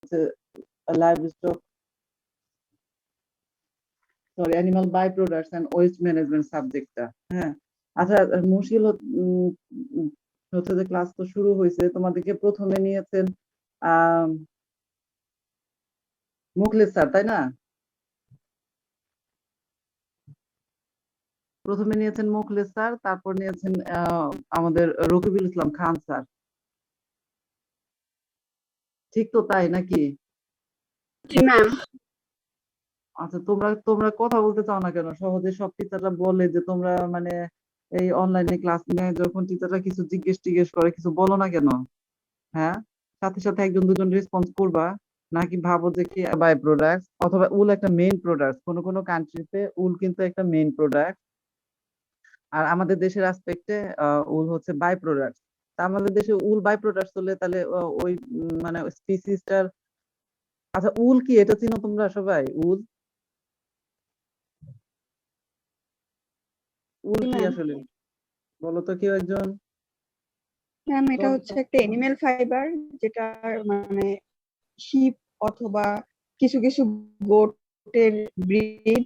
হচ্ছে livestock animal by products and waste management সাবজেক্টটা। হ্যাঁ, আচ্ছা মুশকিল হচ্ছে যে ক্লাস তো শুরু হয়েছে, তোমাদেরকে প্রথমে নিয়েছেন মুখলেস স্যার, তাই না? প্রথমে নিয়েছেন মুখলেস স্যার, তারপর নিয়েছেন আমাদের রকিবুল ইসলাম খান স্যার, ঠিক তো তাই নাকি? জি ম্যাম। আচ্ছা, তোমরা কথা বলতে চাও না কেন? সহজে সব টিচাররা বলে যে তোমরা মানে এই অনলাইনে ক্লাস নিয়ে যখন টিচাররা কিছু জিজ্ঞেস করে কিছু বলো না কেন? হ্যাঁ, সাথে সাথে একজন দুজন রেসপন্স করবা, নাকি ভাবো যে কি বাই প্রোডাক্ট অথবা উল একটা মেইন প্রোডাক্ট? কোন কোন কান্ট্রিতে উল কিন্তু একটা মেইন প্রোডাক্ট, আর আমাদের দেশের আসপেক্টে উল হচ্ছে বাই প্রোডাক্ট। তা আমাদের দেশে উল বাই প্রোডাক্ট হলে তাহলে ওই মানে স্পিসিসটার, আচ্ছা উল কি এটা চিনো তোমরা সবাই? উল উল জি কি ম্যাম। আসলে বলো তো কেউ একজন? ম্যাম এটা হচ্ছে একটা এনিম্যাল ফাইবার, যেটা মানে শিপ অথবা কিছু কিছু গোটের ব্রিড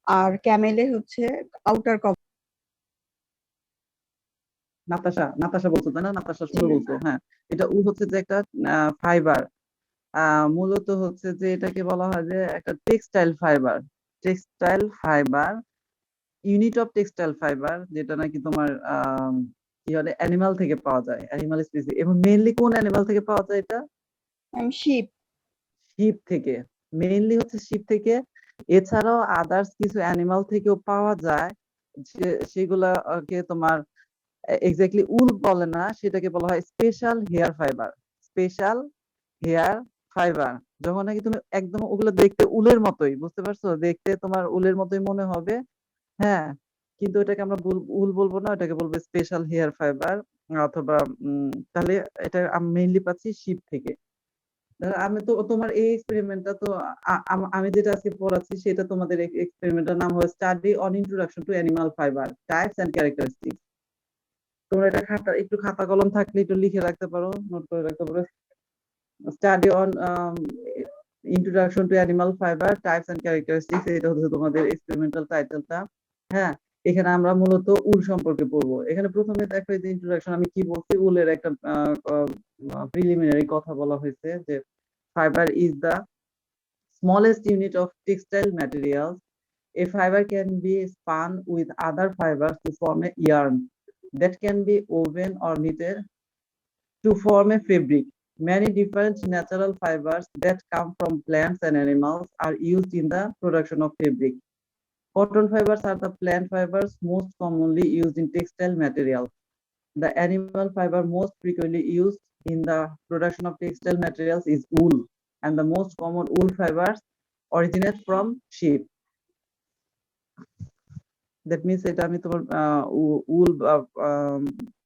আর ক্যামেলের হচ্ছে আউটার কভার। নাতাশা বলছো তাই না? নাতাশা সুন্দর বলছো। হ্যাঁ, এটা উল হচ্ছে যে একটা ফাইবার, মূলত হচ্ছে যে এটাকে বলা হয় যে একটা textile fibre. Textile fibre, unit of textile fibre, যেটা নাকি তোমার কি বলে অ্যানিমাল থেকে পাওয়া যায়, অ্যানিমাল স্পিসিস। এবং মেইনলি কোন অ্যানিমাল থেকে পাওয়া যায় এটা? শিপ। শিপ থেকে, মেইনলি হচ্ছে শিপ থেকে। এছাড়াও আদার্স কিছু অ্যানিমাল থেকেও পাওয়া যায়, সেগুলাকে তোমার এক্স্যাক্টলি উল বলে না, সেটাকে বলা হয় special hair fibre. Special hair fibre, যখন নাকি তুমি একদম ওগুলো দেখতে উলের মতোই, বুঝতে পারছো, দেখতে তোমার উলের মতোই মনে হবে। হ্যাঁ, কিন্তু এটাকে আমরা উল বলবো না, এটাকে বলবো স্পেশাল হেয়ার ফাইবার। অথবা তাহলে এটা আমি মেইনলি পাচ্ছি শিপ থেকে। আমি তো তোমার এই এক্সপেরিমেন্টটা তো আমি যেটা আজকে পড়াচ্ছি সেটা তোমাদের এক্সপেরিমেন্টের নাম হয় study on introduction to animal fibre types and characteristics. তোমরা এটা একটু খাতা কলম থাকলে একটু লিখে রাখতে পারো, নোট করে রাখতে পারো। Study on introduction to animal fibre types and characteristics, এটা হচ্ছে তোমাদের এক্সপেরিমেন্টাল টাইটেলটা। হ্যাঁ, এখানে আমরা মূলত উল সম্পর্কে পড়বো। এখানে প্রথমে দেখো যে ইন্ট্রোডাকশন আমি কি বলছি, উলের একটা প্রিলিমিনারি কথা বলা হয়েছে যে fiber is the smallest unit of textile materials. A fiber can be spun with other fibers to form a yarn that can be woven or knitted to form a fabric. Many different natural fibers that come from plants and animals are used in the production of fabric. Cotton fibers are the plant fibers most commonly used in textile materials. The animal fiber most frequently used in the production of textile materials is wool, and the most common wool fibers originate from sheep. That means এটা আমি তোমার উল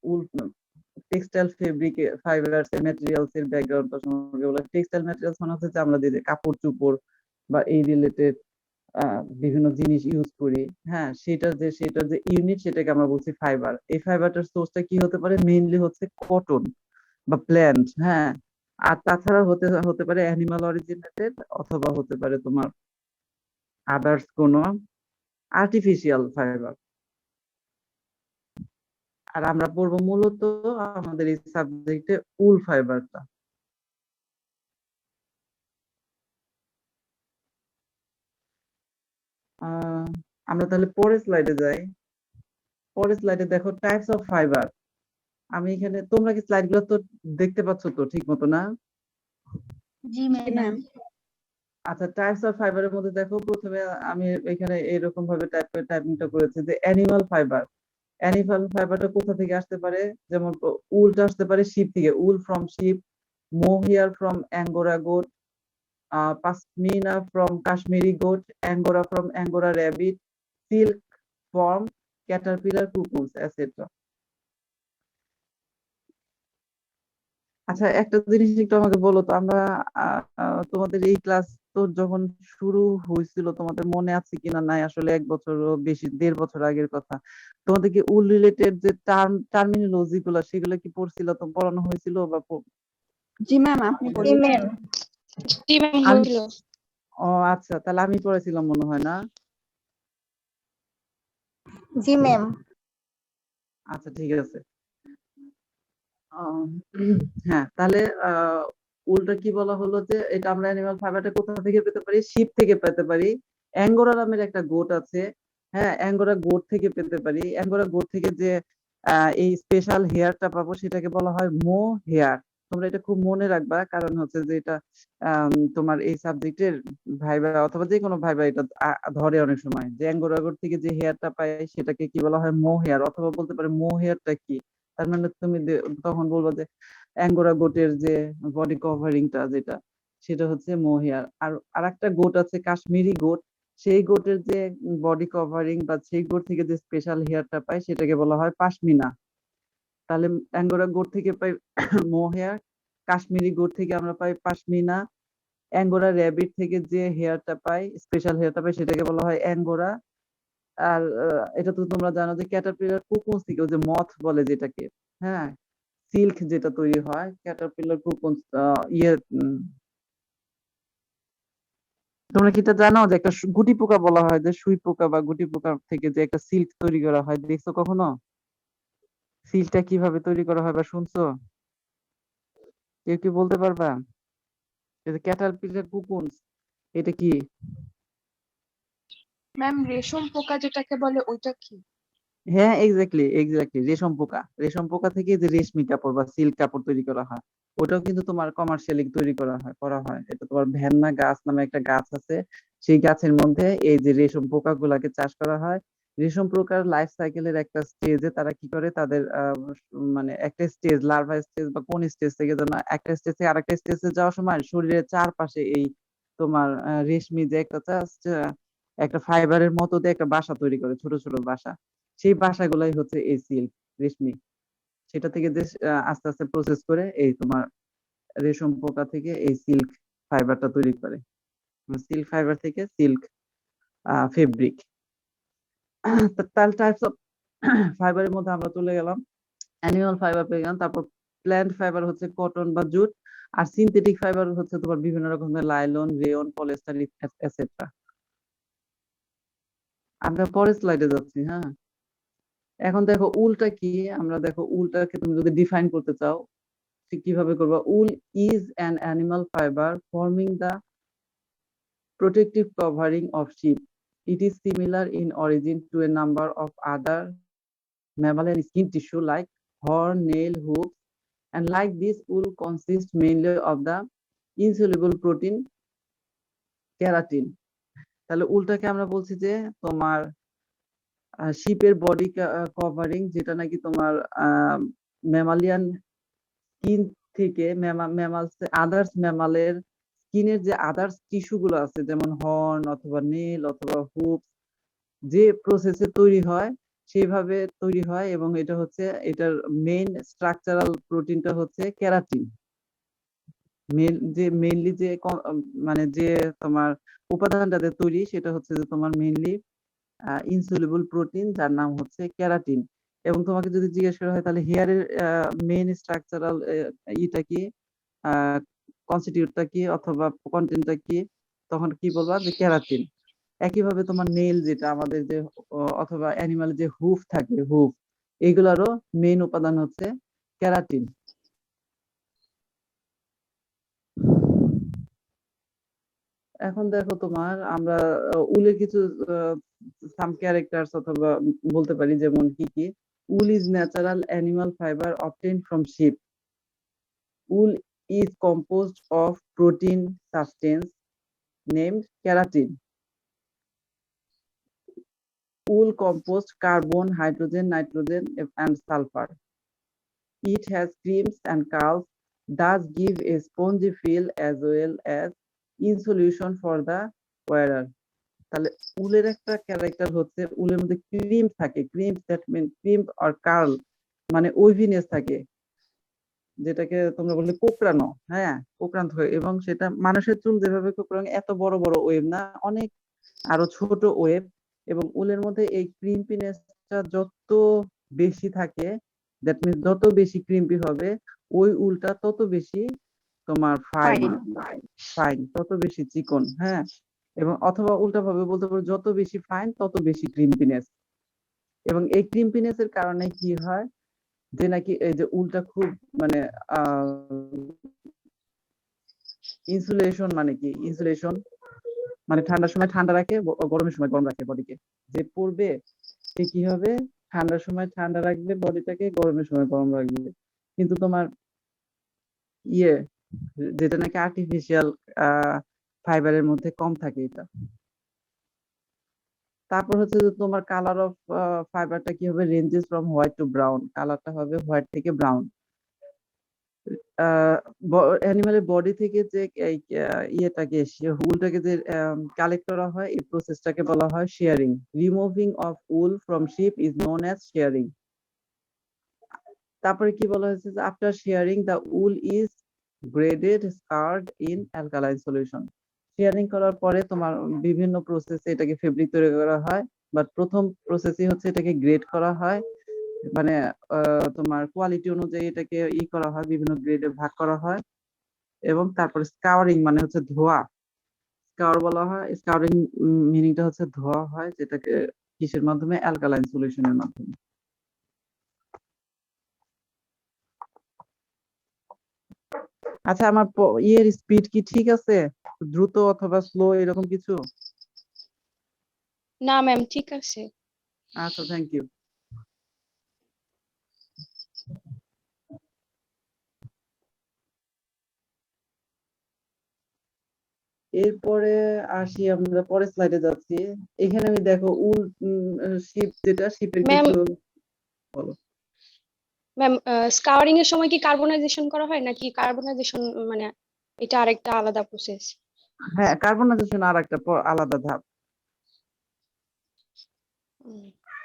উল textile fabric fibres এর materials এর ব্যাকগ্রাউন্ডটা সম্পর্কে বলা। Textile materials মানে হচ্ছে যে আমরা যে কাপড় চোপড় বা এই রিলেটেড বিভিন্ন জিনিস ইউজ করি। হ্যাঁ, সেটার যে ইউনিট সেটাকে আমরা বলছি ফাইবার। এই ফাইবারটার সোর্সটা কি হতে পারে? মেইনলি হচ্ছে কটন বা প্ল্যান্ট। হ্যাঁ, আর তাছাড়া হতে পারে অ্যানিমাল অরিজিনেটেড, অথবা হতে পারে তোমার আদার্স কোনো আর্টিফিশিয়াল ফাইবার। আর আমরা পড়বো মূলত আমাদের এই সাবজেক্টে উল ফাইবারটা। আমরা তাহলে পরের স্লাইডে যাই। পরের স্লাইডে দেখো টাইপস অফ ফাইবার। আমি এখানে, তোমরা কি স্লাইড গুলো তো দেখতে পাচ্ছ তো ঠিক মতো না? জি ম্যাম। আচ্ছা, টাইপস অফ ফাইবারের মধ্যে দেখো প্রথমে আমি এখানে এরকম ভাবে টাইপিংটা করেছি যে অ্যানিমাল ফাইবার। অ্যানিমাল ফাইবারটা কোথা থেকে আসতে পারে? যেমন উলটা আসতে পারে শিপ থেকে, wool from sheep, mohair from angora goat, pashmina from Kashmiri goat, angora from angora rabbit, silk from caterpillar cocoons, etcetera. আচ্ছা, একটা জিনিস একটু আমাকে বলো তো, আমরা তোমাদের এই ক্লাস তো যখন শুরু হয়েছিল তোমাদের মনে আছে কিনা নাই, আসলে 1 বছরও বেশি, 1.5 বছর আগের কথা। তোমাদের কি উল রিলেটেড যে টার্মিনোলজি গুলো সেগুলো কি পড়ানো হয়েছিল বা জি ম্যাম, আপনি বলেছেন। জি ম্যাম আমি হইল। ও আচ্ছা, তাহলে আমি পড়েছিলাম মনে হয় না? জি ম্যাম। আচ্ছা ঠিক আছে। হ্যাঁ, তাহলে উলটা কি বলা হলো যে এটা আমরা অ্যানিমাল ফাইবারটা কোথা থেকে পেতে পারি? শিপ থেকে পেতে পারি। অ্যাঙ্গোরা নামের একটা গোট আছে। হ্যাঁ, অ্যাঙ্গোরা গোট থেকে পেতে পারি। অ্যাঙ্গোরা গোট থেকে যে এই স্পেশাল হেয়ারটা পাবো সেটাকে বলা হয় মো হেয়ার। তোমরা এটা খুব মনে রাখবা, কারণ হচ্ছে যে এটা তোমার এই সাবজেক্টের ভাইবা অথবা যে কোনো ভাইবা এটা ধরে অনেক সময়, যে অ্যাঙ্গোরা গোট থেকে যে হেয়ারটা পাই সেটাকে কি বলা হয়? মো হেয়ার, অথবা বলতে পারে মো হেয়ারটা কি। তার মানে তুমি তখন বলবো যে অ্যাঙ্গোরা গোটের যে বডি কভারিংটা যেটা, সেটা হচ্ছে মোহেয়ার। আর আরেকটা গোট আছে কাশ্মীরি গোট, সেই গোটের যে বডি কভারিং বা সেই গোট থেকে যে স্পেশাল হেয়ারটা পাই সেটাকে বলা হয় পাশমিনা। তাহলে অ্যাঙ্গোরা গোট থেকে পাই মোহেয়ার, কাশ্মীরি গোট থেকে আমরা পাই পাশমিনা, অ্যাঙ্গোরা র্যাবিট থেকে যে হেয়ারটা পাই, স্পেশাল হেয়ারটা পাই সেটাকে বলা হয় অ্যাঙ্গোরা। আর এটা তো তোমরা জানো যে ক্যাটারপিলার কুকুন্স থেকে, ওই যে মথ বলে যেটাকে, হ্যাঁ, সিল্ক যেটা তৈরি হয় ক্যাটারপিলার কুকুন্স তোমরা কি এটা জানো যে একটা গুটি পোকা বলা হয়, যে সুই পোকা বা গুটি পোকা থেকে যে একটা সিল্ক তৈরি করা হয়, দেখছো কখনো সিল্কটা কিভাবে তৈরি করা হয় বা শুনছো? কেউ কি বলতে পারবা? ক্যাটারপিলার কুকুন্স এটা কি? ম্যাম রেশম পোকা যেটাকে বলে ওইটা কি? হ্যাঁ, এক্স্যাক্টলি এক্স্যাক্টলি, রেশম পোকা। রেশম পোকা থেকে যে রেশমি কাপড় বা সিল্ক কাপড় তৈরি করা হয়, ওটাও কিন্তু তোমার কমার্শিয়ালি তৈরি করা হয়। এটা তোমার ভ্যান্না গাছ নামে একটা গাছ আছে, সেই গাছের মধ্যে এই যে রেশম পোকা গুলাকে চাষ করা হয়। রেশম পোকার লাইফ সাইকেলের একটা স্টেজে তারা কি করে, তাদের মানে একটা স্টেজ লার্ভা স্টেজ বা কোন স্টেজ থেকে যেন একটা স্টেজ থেকে আরেকটা স্টেজে যাওয়ার সময় শরীরের চারপাশে এই তোমার রেশমি যে একটা ফাইবারের মতো দিয়ে একটা বাসা তৈরি করে, ছোট ছোট বাসা। সেই বাসাগুলাই হচ্ছে এই সিল্ক, রেশমি। সেটা থেকে যে আস্তে আস্তে প্রসেস করে এই তোমার রেশম পোকা থেকে এই সিল্ক ফাইবারটা তৈরি করে। সিল্ক ফাইবার থেকে সিল্ক ফেব্রিক। তার টাইপস অফ ফাইবারের মধ্যে আমরা চলে গেলাম, অ্যানিমাল ফাইবার পেয়ে গেলাম, তারপর প্ল্যান্ট ফাইবার হচ্ছে কটন বা জুট, আর সিনথেটিক ফাইবার হচ্ছে তোমার বিভিন্ন রকমের লাইলন, রেয়ন, পলিয়েস্টার এটসেট্রা। আমরা পরের স্লাইডে যাচ্ছি। হ্যাঁ, এখন দেখো উলটা কি। আমরা দেখো উলটাকে তুমি যদি ডিফাইন করতে চাও ঠিক কিভাবে করবা? Wool is an animal fibre forming the protective covering of sheep. It is similar in origin to a number of other mammalian skin tissue like horn, nail, hooves, and like this, wool consists mainly of the insoluble protein keratin. তাহলে উলটাকে আমরা বলছি যে তোমার শিপের body covering, যেটা নাকি তোমার mammalian skin থেকে others ম্যামালের স্কিনের যে আদার্স টিস্যু গুলো আছে, যেমন হর্ন অথবা নেল অথবা হুপ, যে প্রসেসে তৈরি হয় সেইভাবে তৈরি হয়। এবং এটা হচ্ছে এটার মেইন স্ট্রাকচারাল প্রোটিনটা হচ্ছে কেরাটিন। মেইনলি যে মানে যে তোমার উপাদানটাতে তৈরি সেটা হচ্ছে যে তোমার মেইনলি ইনসলিউবল প্রোটিন, যার নাম হচ্ছে কেরাটিন। এবং তোমাকে যদি জিজ্ঞেস করা হয় তাহলে হেয়ারের মেইন স্ট্রাকচারাল ইটা কি, কনস্টিটিউটটা কি অথবা কন্টেন্টটা কি, তখন কি বলবা? যে কেরাটিন। একইভাবে তোমার নেল যেটা আমাদের যে অথবা অ্যানিমাল যে হুফ থাকে, হুফ, এগুলারও মেইন উপাদান হচ্ছে কেরাটিন। এখন দেখো তোমার আমরা উলের কিছু সাম ক্যারেক্টারস অথবা বলতে পারি, যেমন কি কি। Wool is natural animal fibre obtained from sheep. Wool is composed of protein substance named keratin. Wool composed carbon, hydrogen, nitrogen, and sulfur. It has creams and curls, thus give a spongy feel as well as insulation for the wearer. তাহলে উলের একটা character হচ্ছে উলের মধ্যে crimp থাকে। Crimp that mean crimp or curl, মানে waviness থাকে, যেটাকে তোমরা বললে কোঁকড়ানো। হ্যাঁ, কোঁকড়ানো হয়, এবং সেটা মানুষের চুল যেভাবে কোঁকড়ানো, এত বড় বড় ওয়েভ না, অনেক আরো ছোট ওয়েভ। এবং উলের মধ্যে এই ক্রিম্পিনেসটা যত বেশি থাকে, দ্যাট মিনস যত বেশি ক্রিম্পি হবে ওই উলটা তত বেশি তোমার ফাইন ফাইন। ফাইন তত বেশি চিকন, হ্যাঁ। এবং অথবা উল্টাভাবে বলতে পারো যত বেশি ফাইন তত বেশি ক্রিম্পিনেস। এবং এই ক্রিম্পিনেস এর কারণে কি হয় যে নাকি এই যে উলটা খুব মানে ইনসুলেশন, মানে কি ইনসুলেশন মানে ঠান্ডার সময় ঠান্ডা রাখে, গরমের সময় গরম রাখে বডিকে। যে পড়বে সে কি হবে, ঠান্ডার সময় ঠান্ডা রাখবে বডিটাকে, গরমের সময় গরম রাখবে। কিন্তু তোমার ইয়ে যেটা নাকি আর্টিফিশিয়াল ফাইবারের মধ্যে কম থাকে এটা। তারপর হচ্ছে যে তোমার কালার অফ ফাইবারটা কি হবে, ranges from white two brown, কালারটা হবে হোয়াইট থেকে ব্রাউন। অ্যানিমালের বডি থেকে যে ইয়েটাকে উলটাকে যে কালেক্ট করা হয়, এই প্রসেসটাকে বলা হয় shearing. Removing of wool from sheep is known as shearing. তারপরে কি বলা হয়েছে যে after shearing the wool is graded scoured in alkaline solution. Shearing করার পরে তোমার বিভিন্ন প্রসেসে এটাকে ফেব্রিক তৈরি করা হয়, বাট প্রথম প্রসেসই হচ্ছে এটাকে গ্রেড করা হয়, মানে তোমার কোয়ালিটি অনুযায়ী এটাকে করা হয়, বিভিন্ন গ্রেডে ভাগ করা হয়। এবং তারপরে স্কাউরিং মানে হচ্ছে ধোয়া, স্কাউর বলা হয়। স্কাউরিং মিনিংটা হচ্ছে ধোয়া হয়, যেটাকে কিসের মাধ্যমে, অ্যালকালাইন সলিউশনের মাধ্যমে। আচ্ছা, আমার ইয়ের স্পিড কি ঠিক আছে, দ্রুত অথবা স্লো এরকম কিছু? না ম্যাম, ঠিক আছে। আচ্ছা, থ্যাংক ইউ। এরপরে আসি, আমরা পরের স্লাইডে যাচ্ছি। এখানে আমি দেখো উল শিপ, যেটা শিপের ম্যাম কিছু বলো। ম্যাম, স্কাউরিং এর সময় কি কার্বনাইজেশন করা হয় নাকি কার্বনাইজেশন মানে এটা আরেকটা আলাদা প্রসেস? হ্যাঁ, কার্বনাইজেশন আর একটা আলাদা ধাপ।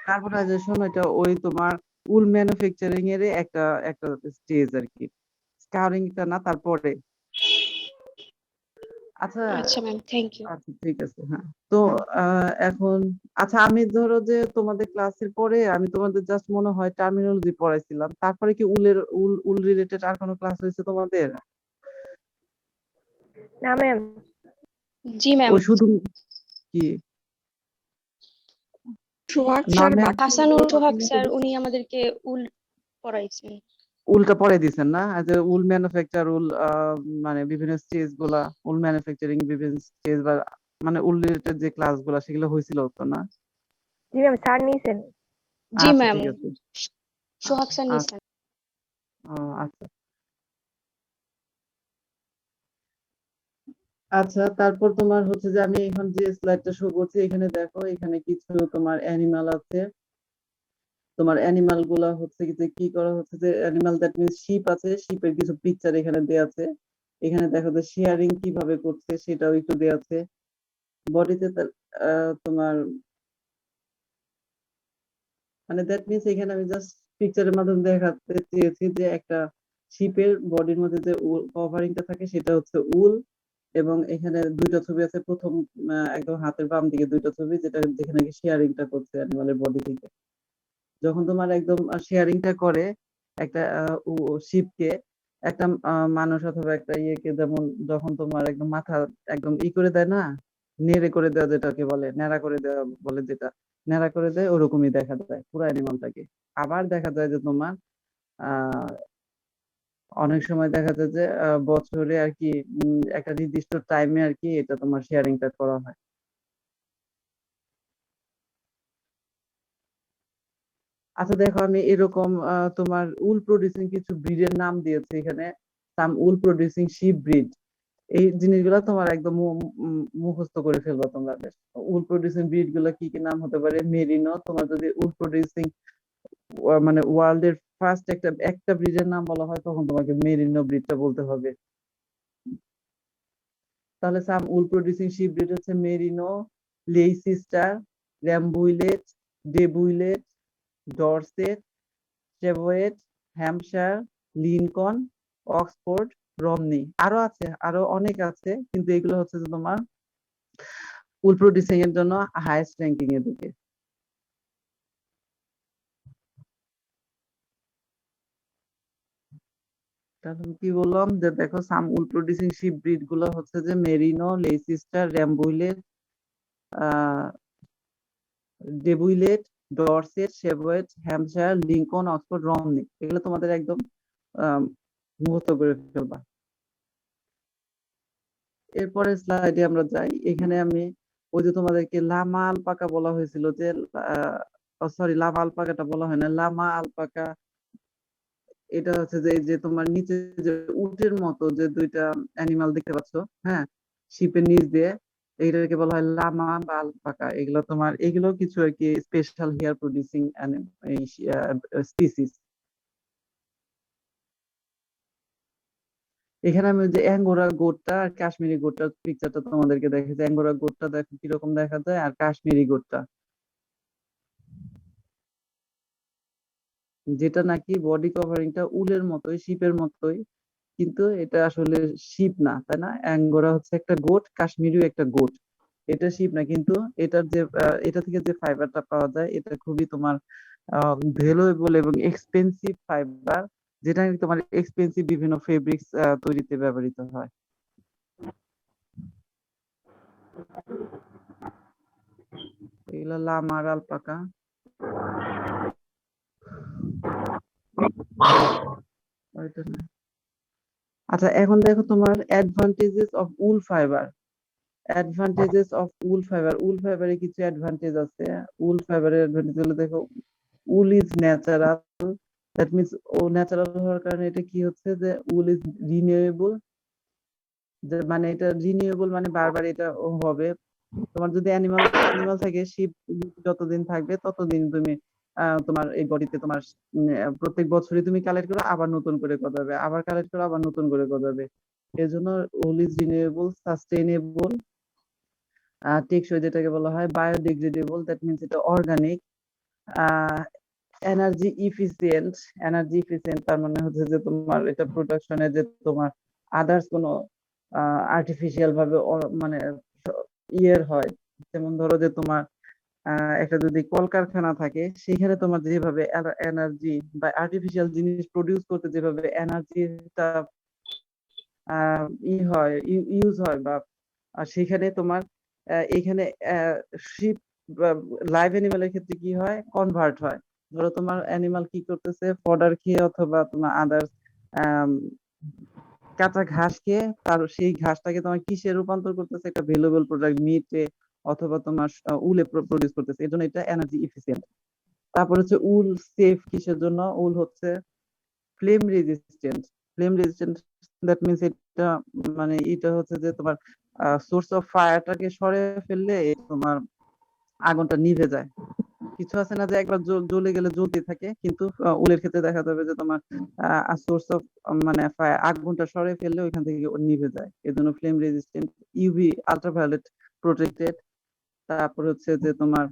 কার্বনাইজেশন এটা ওই তোমার উল ম্যানুফ্যাকচারিং এর একটা একটা স্টেজ আর কি, স্কাউরিং টা না, তারপরে। আচ্ছা আচ্ছা ম্যাম, থ্যাংক ইউ। আচ্ছা, ঠিক আছে, হ্যাঁ। তো এখন আচ্ছা, আমি ধরো যে তোমাদের ক্লাসের পরে আমি তোমাদের জাস্ট মনে হয় টার্মিনোলজি পড়াইছিলাম, তারপরে কি উল রিলেটেড আর কোনো ক্লাস হয়েছে তোমাদের? না ম্যাম। জি ম্যাম। ওই শুধু কি সোহাগ না স্যার ম্যাম, হাসানুর সোহাগ স্যার উনি আমাদেরকে উল পড়াইছেন। উলটা পরে দিছেন না, যে উল ম্যানুফ্যাকচার, উল মানে বিভিন্ন স্টেজ গুলা, উল ম্যানুফ্যাকচারিং বিভিন্ন স্টেজ বা মানে উল রিলেটেড যে ক্লাস গুলা সেগুলো হয়েছিল তো না? জি ম্যাম, স্যার নিয়েছেন। জি আচ্ছা, ম্যাম, ঠিক আছে। সোহাগ স্যার আচ্ছা, নিছেন। আচ্ছা। আচ্ছা, তারপর তোমার হচ্ছে যে আমি এখন যে স্লাইডটা শো করছি, এখানে দেখো, এখানে কিছু তোমার অ্যানিমাল আছে। তোমার অ্যানিমাল গুলা হচ্ছে যে কি করা হচ্ছে, যে অ্যানিমাল দ্যাট মিনস শিপ আছে, শিপের কিছু পিকচার এখানে দেয়া আছে। এখানে দেখো যে শেয়ারিং কিভাবে করছে সেটাও একটু দেয়া আছে। বডিতে তোমার মানে দ্যাট মিনস এখানে আমি জাস্ট পিকচারের মাধ্যমে দেখাতে চেয়েছি যে একটা শিপের বডির মধ্যে যে কভারিংটা থাকে সেটা হচ্ছে উল। এবং এখানে দুইটা ছবি আছে, প্রথম একদম হাতের বাম দিকে দুইটা ছবি, যেটা যেখানে শেয়ারিংটা করছে অ্যানিমালের বডি থেকে। যখন তোমার একদম শেয়ারিংটা করে একটা শিপকে, একটা মানুষ অথবা একটা ইয়েকে, যেমন যখন তোমার একদম মাথা একদম করে দেয় না, নেড়ে করে দেওয়া, যেটাকে বলে ন্যাড়া করে দেওয়া বলে, যেটা ন্যাড়া করে দেয়, ওরকমই দেখা যায় পুরো অ্যানিমালটাকে। আবার দেখা যায় যে তোমার আহ অনেক সময় দেখা যায় যে বছরে আর কি একটা নির্দিষ্ট টাইমে আর কি এটা তোমার শেয়ারিংটা করা হয়। আচ্ছা, দেখো আমি এরকম তোমার উল প্রডিউসিং কিছু ব্রিডের নাম দিয়েছে এখানে, সাম উল প্রডিউসিং শিপ ব্রিড। এই জিনিসগুলো তোমার একদম মুখস্থ করে ফেলবা তোমরা। উল প্রডিউসিং ব্রিড গুলো কি কি নাম হতে পারে, মেরিনো। তোমার যদি উল প্রডিউসিং মানে ওয়ার্ল্ড এর ফার্স্ট একটা একটা ব্রিডের নাম বলা হয়, তখন তোমাকে মেরিনো ব্রিডটা বলতে হবে। তাহলে some wool producing sheep breed হচ্ছে merino, Leicester, Rambouillet, Debouillet, Dorset, Cheviot, Hampshire, Lincoln, Oxford, Romney. আরো আছে, আরো অনেক আছে, কিন্তু এগুলো হচ্ছে যে তোমার উল প্রডিউসিং এর জন্য হাইয়েস্ট র্যাঙ্কিং এর দিকে। তাহলে কি বললাম যে দেখো some wool producing sheep breed গুলো হচ্ছে যে merino, Leicester, Rambouillet, uh Debouillet, Dorset, Cheviot, Hampshire, Lincoln, Oxford, Romney, এগুলো তোমাদের একদম আহ মুখস্থ করে ফেলবা। এরপরে স্লাইডে আমরা যাই। এখানে আমি ওই যে তোমাদেরকে লামা আলপাকা বলা হয়েছিল যে সরি লামা আলপাকাটা বলা হয় না, লামা আলপাকা। এটা হচ্ছে যে এই যে তোমার নিচে যে উটের মতো যে দুইটা অ্যানিমাল দেখতে পাচ্ছ, হ্যাঁ, শিপের নিচ দিয়ে, এইটাকে বলা হয় লামা বা আলপাকা। এগুলো তোমার এগুলো কিছু আর কি স্পেশাল হেয়ার প্রডিউসিং স্পিসিস। এখানে আমি ওই যে অ্যাঙ্গোরা গোটটা আর কাশ্মীরি গোটটার পিকচারটা তোমাদেরকে দেখেছি। অ্যাঙ্গোরা গোটটা দেখো কিরকম দেখা যায়, আর কাশ্মীরি গোটটা যেটা নাকি বডি কভারিংটা উলের মতোই, শিপের মতোই, কিন্তু এটা আসলে শিপ না, তাই না? অ্যাঙ্গোরা হচ্ছে একটা গোট, কাশ্মীরিও একটা গোট। এটা শিপ না, কিন্তু এটার যে এটা থেকে যে ফাইবারটা পাওয়া যায় এটা খুবই তোমার ভ্যালুয়েবল এবং এক্সপেন্সিভ ফাইবার, যেটা নাকি তোমার এক্সপেন্সিভ বিভিন্ন ফেব্রিক্স তৈরিতে ব্যবহৃত হয়। এগুলো লামা আর আলপাকা। ওইটা না। আচ্ছা, এখন দেখো তোমার advantages of wool fibre. Advantages of wool fibre, wool ফাইবারে কিছু অ্যাডভান্টেজ আছে। উল ফাইবারের অ্যাডভান্টেজ হলো দেখো, wool is natural. That means ও ন্যাচারাল হওয়ার কারণে এটা কি হচ্ছে যে উল ইজ রিনিউয়েবল। যে মানে এটা রিনিউয়েবল মানে বারবার এটা হবে। তোমার যদি অ্যানিমাল অ্যানিমাল থাকে, শিপ যতদিন থাকবে ততদিন তুমি তোমার এই বডিতে তোমার প্রত্যেক বছরই তুমি কালেক্ট করো, আবার নতুন করে গজাবে, আবার কালেক্ট করো, আবার নতুন করে গজাবে। এর জন্য উল ইজ রিনিউয়েবল, সাস্টেইনেবল, টেকসই যেটাকে বলা হয়, বায়োডিগ্রেডেবল, দ্যাট মিন্স এটা organic, energy efficient. Energy efficient তার মানে হচ্ছে যে তোমার এটা প্রোডাকশনে যে তোমার আদার্স কোনো আর্টিফিশিয়াল ভাবে মানে ইয়ের হয়। যেমন ধরো যে তোমার একটা যদি কলকারখানা থাকে, সেখানে তোমার যেভাবে এনার্জি বা আর্টিফিশিয়াল জিনিস প্রডিউস করতে যেভাবে এনার্জিটা ইউজ হয়, বা সেখানে তোমার এখানে শিপ লাইভ অ্যানিমালের ক্ষেত্রে কি হয়, কনভার্ট হয়। ধরো তোমার অ্যানিমাল কি করতেছে, ফডার খেয়ে অথবা তোমার আদার্স কাঁচা ঘাস খেয়ে তার সেই ঘাসটাকে তোমার কিসে রূপান্তর করতেছে, একটা ভ্যালুয়েবল প্রোডাক্ট, মিটে অথবা তোমার উলে প্রডিউস করতেছে। এই জন্য এটা এনার্জি ইফিসিয়েন্ট। তারপর হচ্ছে উল সেফ। কিসের জন্য? উল হচ্ছে flame resistant. Flame resistant that means এটা মানে এটা হচ্ছে যে তোমার সোর্স অফ ফায়ারটাকে সরে ফেললে তোমার আগুনটা নিভে যায়। কিছু আছে না যে একবার জ্বলে গেলে জ্বলতে থাকে, কিন্তু উলের ক্ষেত্রে দেখা যাবে যে তোমার সোর্স অফ মানে আগুনটা সরে ফেললে ওইখান থেকে নিভে যায়। এর জন্য flame resistant, UV ultraviolet protected. তারপর হচ্ছে যে তোমার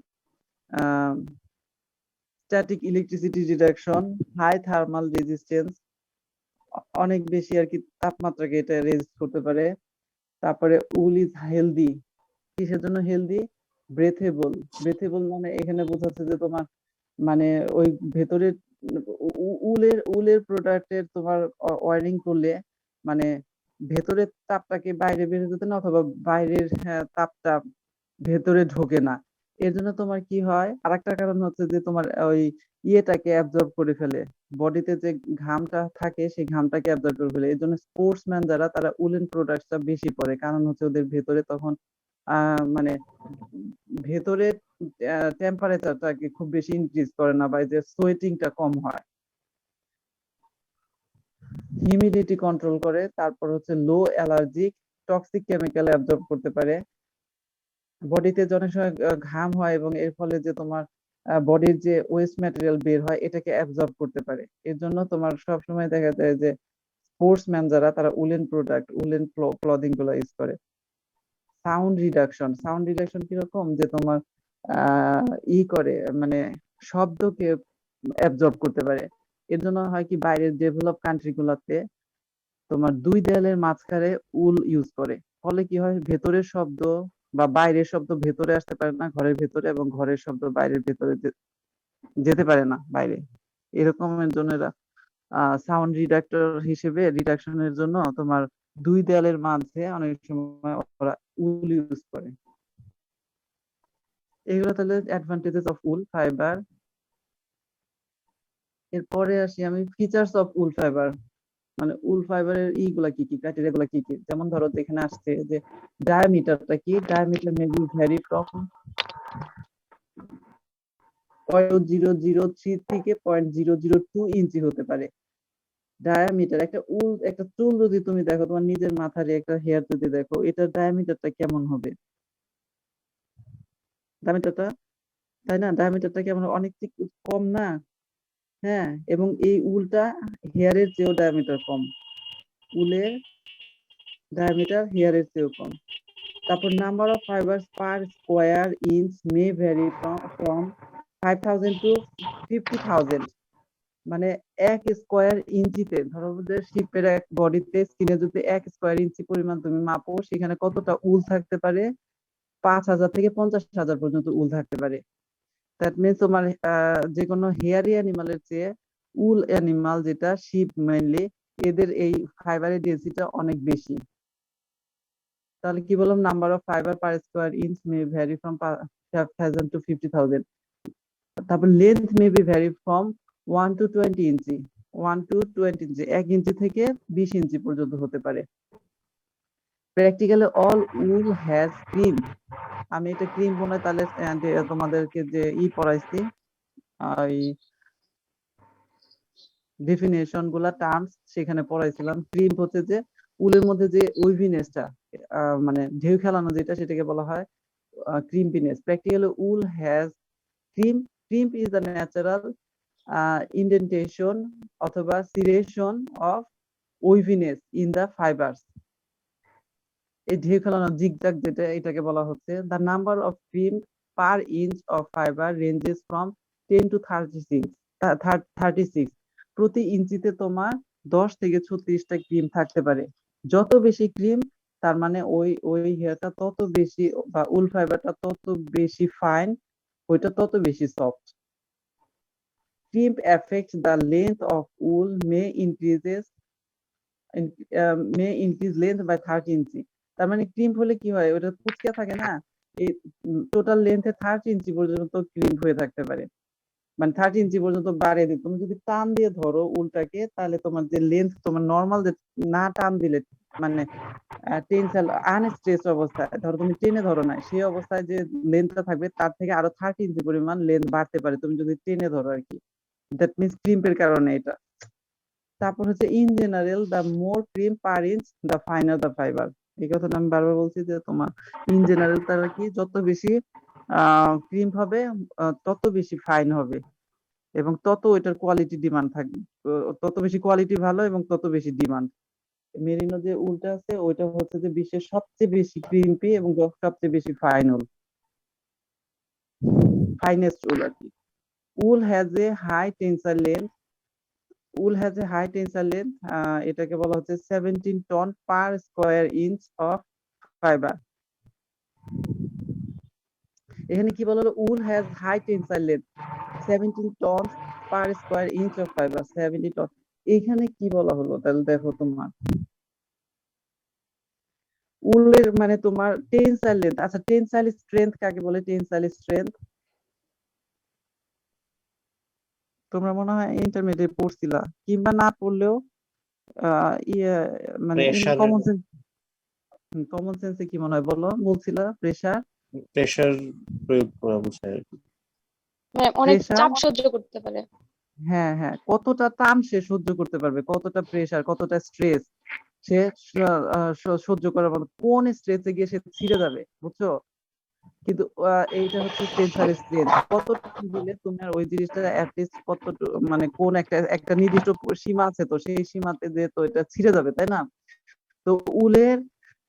static electricity reduction, high thermal resistance, অনেক বেশি আর কি তাপমাত্রাকে এটা রেজিস্ট করতে পারে। তারপরে উল ইজ হেলদি। কিসের জন্য হেলদি? ব্রেথেবল। ব্রেথেবল মানে এখানে বোঝাচ্ছে যে তোমার মানে ওই ভেতরে উলের উলের প্রোডাক্টের তোমার ওয়ারিং করলে মানে ভেতরের তাপটাকে বাইরে বের যেতে না, অথবা বাইরের তাপটা ভেতরে ঢোকে না। এর জন্য তোমার কি হয়, আরেকটা কারণ হচ্ছে যে তোমার ওই ইয়েটাকে অ্যাবজর্ব করে ফেলে, বডিতে যে ঘামটা থাকে সেই ঘামটাকে অ্যাবজর্ব করে ফেলে। এর জন্য স্পোর্টসম্যান যারা তারা উলেন প্রোডাক্টসটা বেশি পরে, কারণ হচ্ছে ওদের ভেতরে তখন মানে ভেতরে টেম্পারেচারটাকে খুব বেশি ইনক্রিজ করে না, বা যে সোয়েটিংটা কম হয়। হিউমিডিটি কন্ট্রোল করে। তারপর হচ্ছে লো অ্যালার্জিক, টক্সিক কেমিক্যাল অ্যাবজর্ব করতে পারে। বডিতে অনেক সময় ঘাম হয় এবং এর ফলে যে তোমার বডির যে ওয়েস্ট ম্যাটেরিয়াল বের হয় এটাকে অ্যাবজর্ব করতে পারে। এর জন্য তোমার সব সময় দেখা যায় যে স্পোর্টসম্যান যারা তারা উলেন প্রোডাক্ট, উলেন ক্লদিং গুলো ইউজ করে। Sound reduction. সাউন্ড রিডাকশন কিরকম, যে তোমার করে মানে শব্দকে অ্যাবজর্ব করতে পারে। এর জন্য হয় কি, বাইরের ডেভেলপ কান্ট্রি গুলাতে তোমার দুই দেয়ালের মাঝখানে উল ইউজ করে। ফলে কি হয়, ভেতরের শব্দ বা বাইরের শব্দ ভেতরে আসতে পারে না ঘরের ভেতরে, এবং ঘরের শব্দ বাইরের ভেতরে যেতে পারে না বাইরে। এরকমের জন্য এরা সাউন্ড রিডাক্টর হিসেবে রিডাকশনের জন্য তোমার দুই দেয়ালের মাঝে অনেক সময় ওরা উল ইউজ করে। এগুলো তাহলে অ্যাডভান্টেজেস অফ উল ফাইবার। এরপরে আসি আমি ফিচার্স অফ উল ফাইবার, মানে উল ফাইবারের ইগুলা কি কি, ক্রাইটেরিয়া গুলা কি কি। যেমন ধরো এখানে আসছে যে ডায়ামিটারটা কি, diameter May be vary from 0.003 থেকে 0.002 ইঞ্চি হতে পারে। ডায়ামিটার একটা উল, একটা চুল যদি তুমি দেখো, তোমার নিজের মাথার একটা হেয়ার যদি দেখো, এটার ডায়ামিটারটা কেমন হবে, ডায়ামিটারটা, তাই না? ডায়ামিটারটা কেমন, অনেক কম না? হ্যাঁ, এবং এই উলটা হেয়ারের চেয়েও ডায়ামিটার কম, উলের ডায়ামিটার হেয়ারের চেয়েও কম। তারপর number of fibres per square inch may vary from 5000 to 50,000। মানে এক স্কোয়ার ইঞ্চিতে, ধরো যে শিপের এক বডিতে স্কিনে যদি 1 স্কোয়ার ইঞ্চি পরিমাণ তুমি মাপো, সেখানে কতটা উল থাকতে পারে? 5,000 থেকে 50,000 পর্যন্ত উল থাকতে পারে। দ্যাট মিনস তোমার যে কোনো হেয়ারি অ্যানিমালের চেয়ে উল অ্যানিমাল, যেটা শিপ মেইনলি, এদের এই ফাইবারের ডেন্সিটিটা অনেক বেশি। তাহলে কি বললাম, number of fibre per square inch may vary from 5,000 to 50,000। তারপর length may be vary from 1 to 20 inch, 1 to 20 inch, 1 inch থেকে 20 ইঞ্চি পর্যন্ত হতে পারে। Practically all wool has crimp. আমি এটা ক্রিম মনে হয় তাহলে তোমাদেরকে যে পড়াইছি, এই ডেফিনেশন গুলা, টার্মস সেখানে পড়াইছিলাম। ক্রিম হচ্ছে যে উলের মধ্যে যে উইভিনেসটা, মানে ঢেউ খেলানো যেটা, সেটাকে বলা হয় crimpiness. Practically wool has crimp. Crimp is the natural indentation অথবা serration of waviness in the fibres. এই ঢেউ খেলানো জিগজাগ যেটা, এটাকে বলা হচ্ছে। The number of crimp per inch of fibre ranges from 10 to 36। প্রতি ইঞ্চিতে তোমার 10 থেকে 36টা ক্রিম থাকতে পারে। যত বেশি ক্রিম, তার মানে ওই ওই হেয়ারটা তত বেশি, বা উল ফাইবারটা তত বেশি ফাইন, ওইটা তত বেশি soft. Crimp affects the length of wool may increase length by 30 inch. তার মানে ক্রিম হলে কি হয়, ওটা কুচকে থাকে না, এই টোটাল লেন্থে 30 ইঞ্চি পর্যন্ত ক্রিম হয়ে থাকতে পারে, মানে 30 ইঞ্চি পর্যন্ত বাড়িয়ে দিই। তুমি যদি টান দিয়ে ধরো উলটাকে, তাহলে তোমার যে লেন্থ, তোমার নর্মাল যে না টান দিলে, মানে টেনশন আনস্ট্রেস অবস্থায়, ধরো তুমি টেনে ধরো না, সেই অবস্থায় যে লেন্থটা থাকবে, তার থেকে আরো 30 ইঞ্চি পরিমাণ লেন্থ বাড়তে পারে তুমি যদি টেনে ধরো আর কি। দ্যাট মিনস ক্রিম্পের কারণে এটা। তারপর হচ্ছে in general the more cream per inch the finer the fibre. এই কথাটা আমি বারবার বলছি যে তোমার ইন জেনারেল তারা কি, যত বেশি ক্রিম হবে তত বেশি ফাইন হবে, এবং তত ওইটার কোয়ালিটি ডিমান্ড থাকবে, তত বেশি কোয়ালিটি ভালো এবং তত বেশি ডিমান্ড। মেরিনো যে উলটা আছে, ওইটা হচ্ছে যে বিশ্বের সবচেয়ে বেশি ক্রিম্পি এবং সবচেয়ে বেশি ফাইন উল, ফাইনেস্ট উল আর কি। Wool has a high tensile length. Wool has a high tensile length, এটাকে বলা হচ্ছে 17 ton per square inch of fibre. এখানে কি বলা হলো, wool has high tensile length 17 ton per square inch of fibre, 70 ton. এখানে কি বলা হলো, তাহলে দেখো তোমার উলের মানে তোমার টেন্সাইল লেন্থ। আচ্ছা, টেন্সাইল স্ট্রেংথ কাকে বলে? টেন্সাইল স্ট্রেংথ তোমরা মনে হয় ইন্টারমিডিয়েট পড়ছিলা, কিংবা না পড়লেও ইয়ে, মানে প্রেসার কমন সেন্সে কি মনে হয় বলো, বলছিলা প্রেসার। প্রেসার প্রয়োগ করা বোঝায় আর কি। মানে অনেক প্রেসার, চাপ সহ্য করতে পারে। হ্যাঁ হ্যাঁ, কতটা টান সে সহ্য করতে পারবে, কতটা প্রেসার, কতটা স্ট্রেস সে সহ্য করার মতো, কোন স্ট্রেসে গিয়ে সে ছিঁড়ে যাবে, বুঝছো? কিন্তু এইটা হচ্ছে টেন্সাইল স্ট্রেংথ, কত টান দিলে তোমার ওই জিনিসটা অ্যাটলিস্ট কত, মানে কোন একটা একটা নির্দিষ্ট সীমা আছে, তো সেই সীমাতে যে তো এটা ছিঁড়ে যাবে, তাই না? তো উলের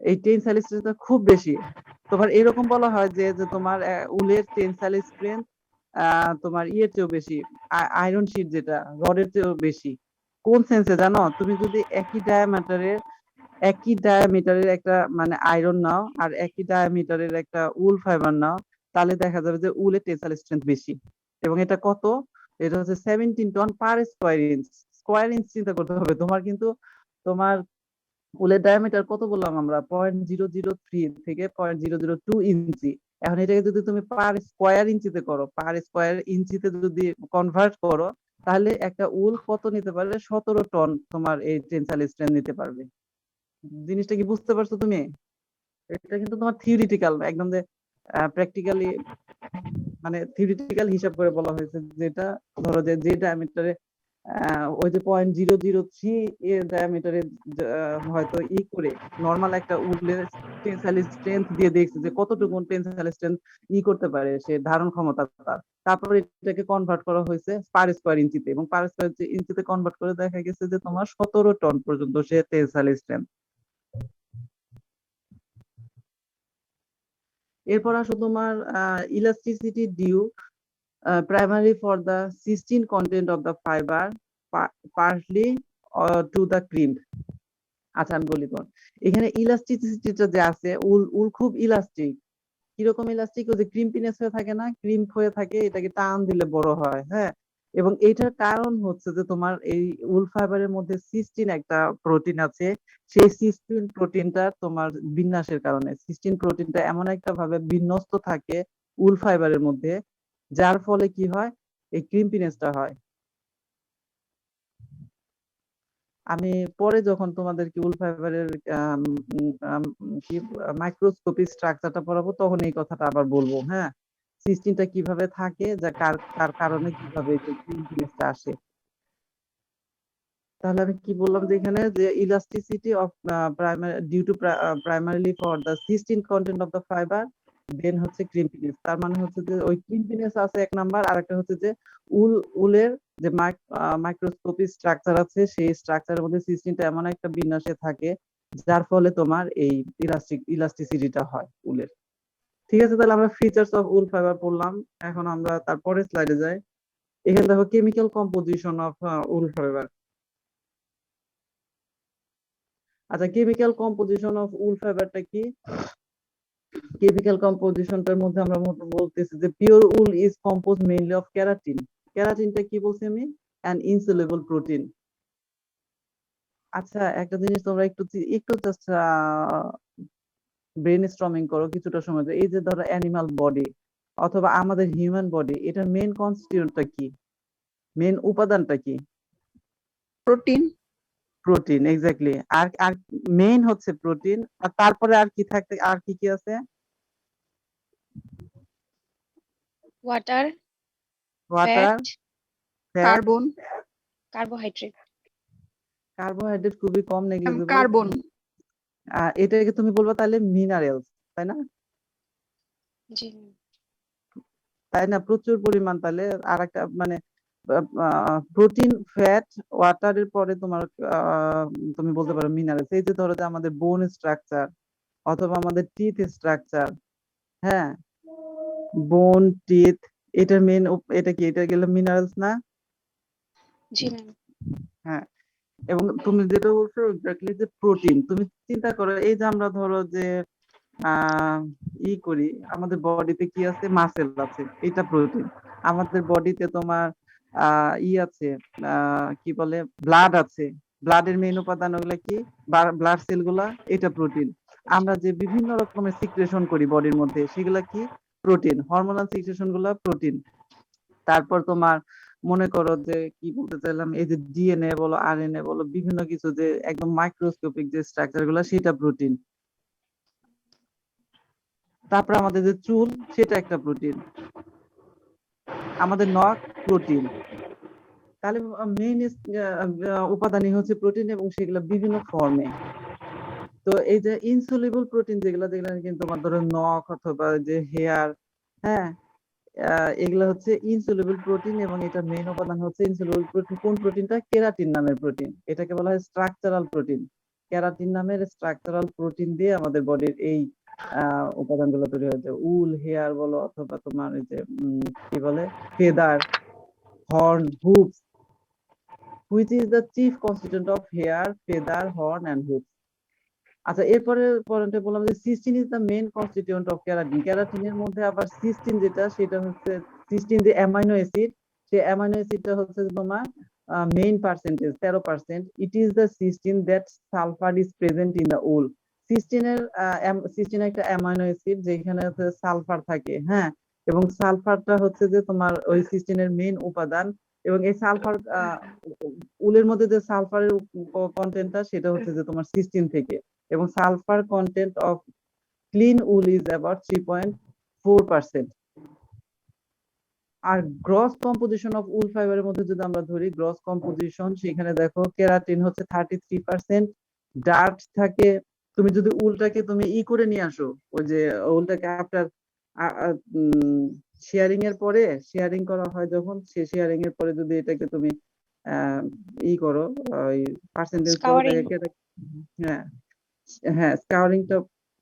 এই টেন্সাইল স্ট্রেংথটা খুব বেশি। তোমার এরকম বলা হয় যে যে তোমার উলের টেন্সাইল স্ট্রেংথ তোমার ইয়ের চেয়েও বেশি, আয়রন শিট যেটা, রডের চেয়েও বেশি। কোন সেন্সে জানো? তুমি যদি একই ডায়ামিটারের একটা মানে আয়রন নাও, আর একই ডায়ামিটারের একটা উল ফাইবার নাও, তাহলে দেখা যাবে যে উলের টেন্সাইল স্ট্রেংথ বেশি। এবং এটা কত? এটা হচ্ছে 17 ton per square inch. Square inch চিন্তা করতে হবে তোমার, কিন্তু তোমার উলের ডায়ামিটার কত বললাম আমরা, 0.003 থেকে 0.002 ইঞ্চি। এখন এটাকে যদি তুমি পার স্কোয়ার ইঞ্চিতে করো, পার স্কোয়ার ইঞ্চিতে যদি কনভার্ট করো, তাহলে একটা উল কত নিতে পারবে, 17 টন তোমার এই টেনসাইল স্ট্রেন্থ নিতে পারবে। জিনিসটা কি বুঝতে পারছো তুমি? এটা কিন্তু তোমার থিওরিটিক্যাল, একদম যে প্র্যাকটিক্যালি মানে থিওরিটিক্যাল হিসাব করে বলা হয়েছে, যেটা ধরো যে ডায়ামিটারে ওই যে 0.003 এর ডায়ামিটারে হয়তো করে নর্মাল একটা উলের টেনসাইল স্ট্রেংথ দিয়ে দেখছে যে কতটুকু টেনসাইল স্ট্রেংথ করতে পারে সে, ধারণ ক্ষমতা তার। তারপরে এটাকে কনভার্ট করা হয়েছে পার স্কোয়ার ইঞ্চিতে, এবং পার স্কোয়ার ইঞ্চিতে কনভার্ট করে দেখা গেছে যে তোমার 17 টন পর্যন্ত সে টেনসাইল স্ট্রেংথ। এরপর আসো তোমার elasticity due primarily for the cystine content of the fiber, partly to the crimp. আচ্ছা আমি বলি তোমার, এখানে ইলাস্টিসিটিটা যে আছে, উল খুব ইলাস্টিক। কিরকম ইলাস্টিক? ওই যে ক্রিম্পিনেস হয়ে থাকে না, ক্রিম্প হয়ে থাকে, এটাকে টান দিলে বড় হয়। হ্যাঁ, এবং এটার কারণ হচ্ছে যে তোমার এই উল ফাইবারের মধ্যে সিস্টিন একটা প্রোটিন আছে। সেই সিস্টিন প্রোটিনটা তোমার বিন্যাসের কারণে, সিস্টিন প্রোটিনটা এমন একটা ভাবে বিন্যস্ত থাকে উল ফাইবারের মধ্যে, যার ফলে কি হয়, এই ক্রিম্পিনেসটা হয়। আমি পরে যখন তোমাদেরকে উল ফাইবারের কি মাইক্রোস্কোপিক স্ট্রাকচারটা পড়াবো, তখন এই কথাটা আবার বলবো। হ্যাঁ, সিস্টিনটা কিভাবে থাকে, যা কার কারণে কিভাবে ক্রিম্পিনেসটা আসে। তাহলে আমি কি বললাম যে এখানে যে elasticity of primary due to primarily for the cystine content of the fibre, then হচ্ছে ক্রিম্পিনেস। তার মানে হচ্ছে যে ওই ক্রিম্পিনেস আছে এক নাম্বার, আর একটা হচ্ছে যে উলের যে মাইক্রোস্কোপিক স্ট্রাকচার আছে, সেই স্ট্রাকচারের মধ্যে সিস্টিনটা এমন একটা বিন্যাসে থাকে, যার ফলে তোমার এই ইলাস্টিসিটিটা হয় উলের। ঠিক আছে, তাহলে আমরা ফিচার্স অফ উল ফাইবার পড়লাম। এখন আমরা তারপরে স্লাইডে যাই। এখানে দেখো chemical composition of wool fibre. আচ্ছা, কেমিক্যাল কম্পোজিশন অফ উল ফাইবারটা কি? কেমিক্যাল কম্পোজিশনটার মধ্যে আমরা বলতেছি যে pure wool is compose mainly of keratin. ক্যারাটিনটা কি বলছি আমি? An insoluble protein. আচ্ছা, একটা জিনিস তোমরা একটু একটু জাস্ট ব্রেন স্টর্মিং করো কিছুটা সময়। এই যে ধরো অ্যানিমাল বডি অথবা আমাদের হিউম্যান বডি, এটার মেইন কনস্টিটিউয়েন্টটা কি, মেইন উপাদানটা কি? প্রোটিন। Protein, exactly. আর আর মেইন হচ্ছে প্রোটিন, আর তারপরে আর কি থাকতে, আর কি কি আছে? Water, water, fat, fat, carbon. Carbohydrate. Carbohydrate খুবই কম নেগলিজিবল। কার্বন। এটাকে তুমি বলবা তাহলে মিনারেলস, তাই না? জি তাই না, প্রচুর পরিমাণ। তাহলে আর একটা মানে প্রোটিন, ফ্যাট, ওয়াটারের পরে তোমার তুমি বলতে পারো মিনারেলস। এই যে ধরো যে আমাদের বোন স্ট্রাকচার অথবা আমাদের টিথ স্ট্রাকচার, হ্যাঁ, বোন, টিথ, এটার মেন, এটা কি, এটা গেল মিনারেলস না? জি ম্যাম। হ্যাঁ, এবং তুমি যেটা বলছো এক্স্যাক্টলি যে প্রোটিন, তুমি চিন্তা করো এই যে আমরা ধরো যে করি, আমাদের বডিতে কি আছে, মাসেল আছে, এটা প্রোটিন। আমাদের বডিতে তোমার আছে, কি বলে, ব্লাড আছে, ব্লাডের মেইন উপাদান ওগুলা কি, ব্লাড সেল গুলা, এটা প্রোটিন। আমরা যে বিভিন্ন রকমের সিক্রেশন করি বডির মধ্যে, সেগুলা কি, প্রোটিন। হরমোনাল সিক্রেশন গুলা প্রোটিন। তারপর তোমার মনে করো যে কি বলতে চাইলাম, এই যে ডিএনএ বলো, আরএনএ বলো, বিভিন্ন কিছু যে একদম মাইক্রোস্কোপিক যে স্ট্রাকচার গুলা, সেটা প্রোটিন। তারপর আমাদের যে চুল, সেটা একটা প্রোটিন। আমাদের নখ, প্রোটিন। তাহলে মেইন উপাদানই হচ্ছে প্রোটিন, এবং সেগুলো বিভিন্ন ফর্মে। তো এই যে ইনসলিবল প্রোটিন যেগুলো কিন্তু তোমার ধরো নখ অথবা যে হেয়ার, হ্যাঁ, এগুলো হচ্ছে ইনসলিবল প্রোটিন, এবং এটা মেইন উপাদান হচ্ছে ইনসলিবল প্রোটিন। কোন প্রোটিনটা? কেরাটিন নামের প্রোটিন। এটাকে বলা হয় স্ট্রাকচারাল প্রোটিন। কেরাটিন নামের স্ট্রাকচারাল প্রোটিন দিয়ে আমাদের বডির এই উপাদানগুলো তৈরি হয়েছে। উল, হেয়ার বলো, অথবা তোমার এই যে কি বলে, feather, horn, hoofs, which is the chief constituent of hair, feather, horn and hoofs. আচ্ছা, এরপরে পয়েন্টে বললাম যে cystine is the main constituent of keratin. ক্যারাটিনের মধ্যে আবার সিস্টিন যেটা, সেটা হচ্ছে সিস্টিন যে অ্যামাইনো অ্যাসিড, সেই অ্যামাইনো অ্যাসিডটা হচ্ছে তোমার main percentage 13%. It is the cysteine that sulfur is present in the wool. Cystine একটা অ্যামাইনো অ্যাসিড যেখানে হচ্ছে সালফার থাকে, হ্যাঁ, এবং সালফারটা হচ্ছে যে তোমার ওই সিস্টিনের মেইন উপাদান, এবং এই সালফার উলের মধ্যে যে সালফারের কন্টেন্টটা সেটা হচ্ছে যে তোমার সিস্টিন থেকে, এবং sulphur content of clean wool is about 3.4%। আর গ্রস কম্পোজিশন অফ উল ফাইবারের মধ্যে যদি আমরা ধরি গ্রস কম্পোজিশন, সেখানে দেখো কেরাটিন হচ্ছে 33%, ডার্ট থাকে। তুমি যদি উলটাকে তুমি করে নিয়ে আসো, ওই যে উলটাকে আফটার শেয়ারিং এর পরে, শেয়ারিং করা হয় যখন, সে শেয়ারিং এর পরে যদি এটাকে তুমি করো, ওই পার্সেন্টেজ Scouring. হ্যাঁ হ্যাঁ স্কাউরিংটা,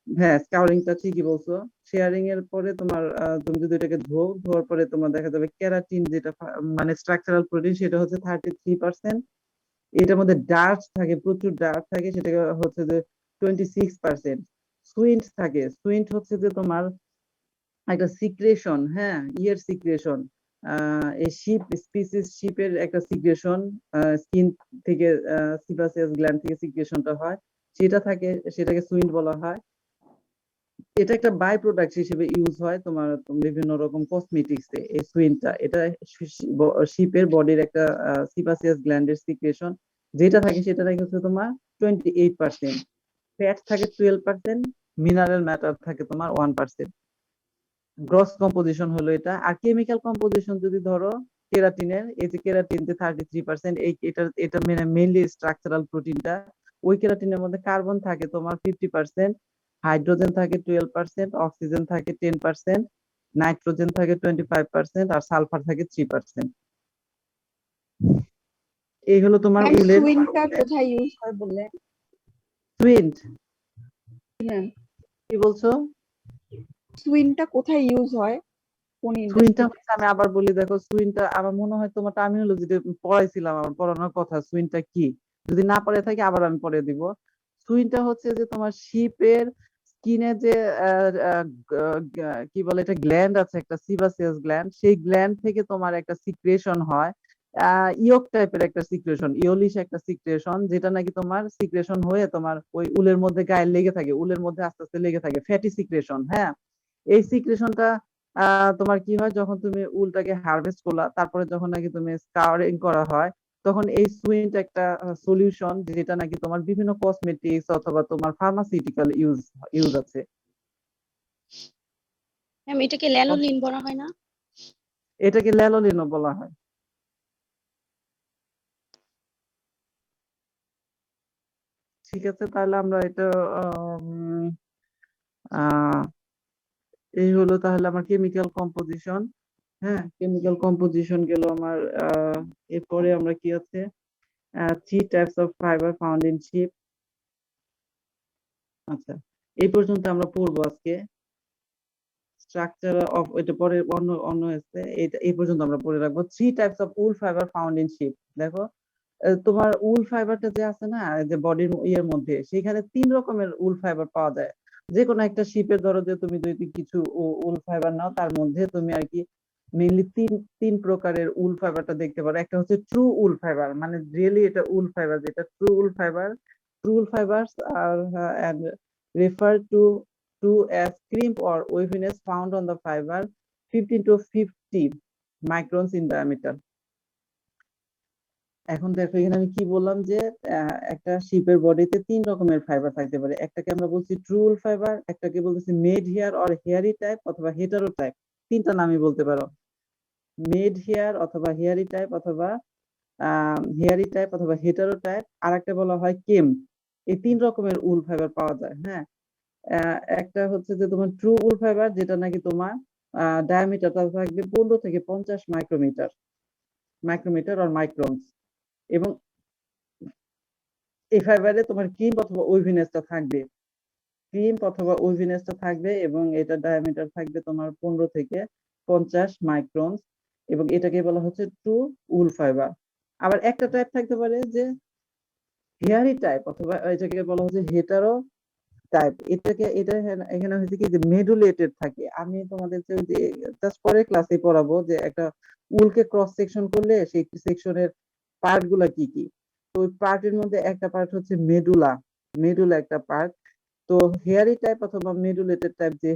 হ্যাঁ স্কাউরিংটা ঠিকই বলছো। শেয়ারিং এর পরে তোমার তুমি যদি এটাকে ধোয়ার পরে তোমার দেখা যাবে কেরাটিন যেটা মানে স্ট্রাকচারাল প্রোটিন সেটা হচ্ছে 33%। এটার মধ্যে ডার্ট থাকে, প্রচুর ডার্ট থাকে, সেটা হচ্ছে যে 26%। সুইন্ট থাকে, সুইন্ট হচ্ছে যে তোমার একটা সিক্রেশন, হ্যাঁ ইয়ের সিক্রেশন, এই শিপের একটা সিক্রেশন, স্কিন থেকে সিবাসিয়াস গ্ল্যান্ড থেকে সিক্রেশনটা হয়, সেটা থাকে, সেটাকে সুইন্ট বলা হয়। এটা একটা বাই প্রোডাক্ট হিসেবে ইউজ হয় তোমার বিভিন্ন রকম কসমেটিক্সে। এই সুইনটা এটা শিপের বডির একটা সিবাসিয়াস গ্ল্যান্ডের সিক্রেশন, যেটা থাকে সেটা থাকে হচ্ছে তোমার 28%। ফ্যাট থাকে 12%, মিনারেল ম্যাটার থাকে তোমার 1%। গ্রস কম্পোজিশন হলো এটা। আর কেমিক্যাল কম্পোজিশন যদি ধরো কেরাটিনের, এই যে কেরাটিন যে 33%, এটা মেইনলি স্ট্রাকচারাল প্রোটিনটা। ওই কেরাটিনের মধ্যে কার্বন থাকে তোমার 50%, হাইড্রোজেন থাকে 12%, অক্সিজেন থাকে 10%, নাইট্রোজেন থাকে 25%, আর সালফার থাকে 3%। এই হলো তোমার উলের সুইনটা কোথায় ইউজ হয় বললে? সুইন্ট, হ্যাঁ, কি বলছো? সুইনটা কোথায় ইউজ হয়, কোন সুইনটা ইন্ডাস্ট্রিতে? হচ্ছে, আমি আবার বলি দেখো, সুইনটা আমার মনে হয় তোমার টার্মিনোলজিতে পড়াইছিলাম, আমার পড়ানোর কথা সুইনটা কি, যদি না পড়ে থাকি আবার আমি পড়ে দিব। সুইনটা হচ্ছে যে তোমার শিপের স্কিনে যে কি বলে এটা, গ্ল্যান্ড আছে একটা, সিবাসিয়াস গ্ল্যান্ড, সেই গ্ল্যান্ড থেকে তোমার একটা সিক্রেশন হয়, ইয়ক টাইপের একটা সিক্রেশন, ইয়োলিশ একটা সিক্রেশন, যেটা নাকি তোমার সিক্রেশন হয়ে তোমার ওই উলের মধ্যে গায়ে লেগে থাকে, উলের মধ্যে আস্তে আস্তে লেগে থাকে, ফ্যাটি সিক্রেশন। হ্যাঁ, এই সিক্রেশনটা তোমার কি হয় যখন তুমি উলটাকে হারভেস্ট করলা, তারপরে যখন নাকি তুমি স্কাউরিং করা হয়, তখন এই সুইন্ট একটা সলিউশন, যেটা নাকি তোমার বিভিন্ন কসমেটিক্স অথবা তোমার ফার্মাসিউটিক্যাল ইউজ আছে। ম্যাম এটাকে ল্যানোলিন বলা হয় না? এটাকে ল্যানোলিনও বলা হয়। ঠিক আছে, তাহলে আমরা এটা এই হলো তাহলে আমার কেমিক্যাল কম্পোজিশন। হ্যাঁ, কেমিক্যাল কম্পোজিশন গেল আমার। এরপরে আমরা কি আছে, 3 types of fibre found in sheep. আচ্ছা, এই পর্যন্ত আমরা পড়বো আজকে। স্ট্রাকচার অফ, এটা পরে অন্য আছে, এটা এই পর্যন্ত আমরা পড়ে রাখবো। 3 types of wool fibre found in sheep. দেখো তোমার উল ফাইবারটা যে আছে না, যে বডির ইয়ের মধ্যে, সেখানে 3 রকমের উল ফাইবার পাওয়া যায়। যে কোনো একটা শিপের ধরো যে তুমি যদি কিছু উল ফাইবার নাও, তার মধ্যে তুমি আর কি মেইনলি তিন প্রকারের উল ফাইবারটা দেখতে পারো। একটা হচ্ছে ট্রু উল ফাইবার, মানে রিয়েলি এটা উল ফাইবার, যেটা true wool fibre. True wool fibres are refer to as crimp or waviness found on the fiber 15 to 50 microns in diameter. এখন দেখো এখানে আমি কি বললাম, যে একটা শিপের বডিতে 3 রকমের ফাইবার থাকতে পারে। একটাকে আমরা বলছি ট্রু উল ফাইবার, একটাকে বলতেছি মেড হেয়ার অর হেয়ারি টাইপ অথবা হেটারো টাইপ। 3টা নামই বলতে পারো, মেড হেয়ার অথবা হেয়ারি টাইপ অথবা হেটারো টাইপ। আর একটা বলা হয় কেম। এই 3 রকমের উল ফাইবার পাওয়া যায়। হ্যাঁ, একটা হচ্ছে যে তোমার ট্রু উল ফাইবার, যেটা নাকি তোমার ডায়ামিটারটা থাকবে 15 থেকে 50 মাইক্রোমিটার অর মাইক্রনস, এবং এই ফাইবারে তোমার ক্রিম অথবা ওয়েভিনেসটা থাকবে, এবং এটা ডায়ামিটার থাকবে তোমার 15 থেকে 50 মাইক্রনস, এবং এটাকে বলা হচ্ছে ট্রু উল ফাইবার। আবার একটা টাইপ থাকতে পারে যে হেয়ারি টাইপ, অথবা এটাকে বলা হচ্ছে হেটারো টাইপ। এটা এখানে হচ্ছে কি যে মেডুলেটেড থাকে। আমি তোমাদেরকে জাস্ট পরের ক্লাসে পড়াবো যে একটা উলকে ক্রস সেকশন করলে সেই সেকশনের পার্ট গুলা কি কি। তো ওই পার্টের মধ্যে একটা পার্ট হচ্ছে মেডুলা, মেডুলা একটা পার্ট। তো হেয়ারি টাইপ অথবা মেডুলেটেড টাইপ যে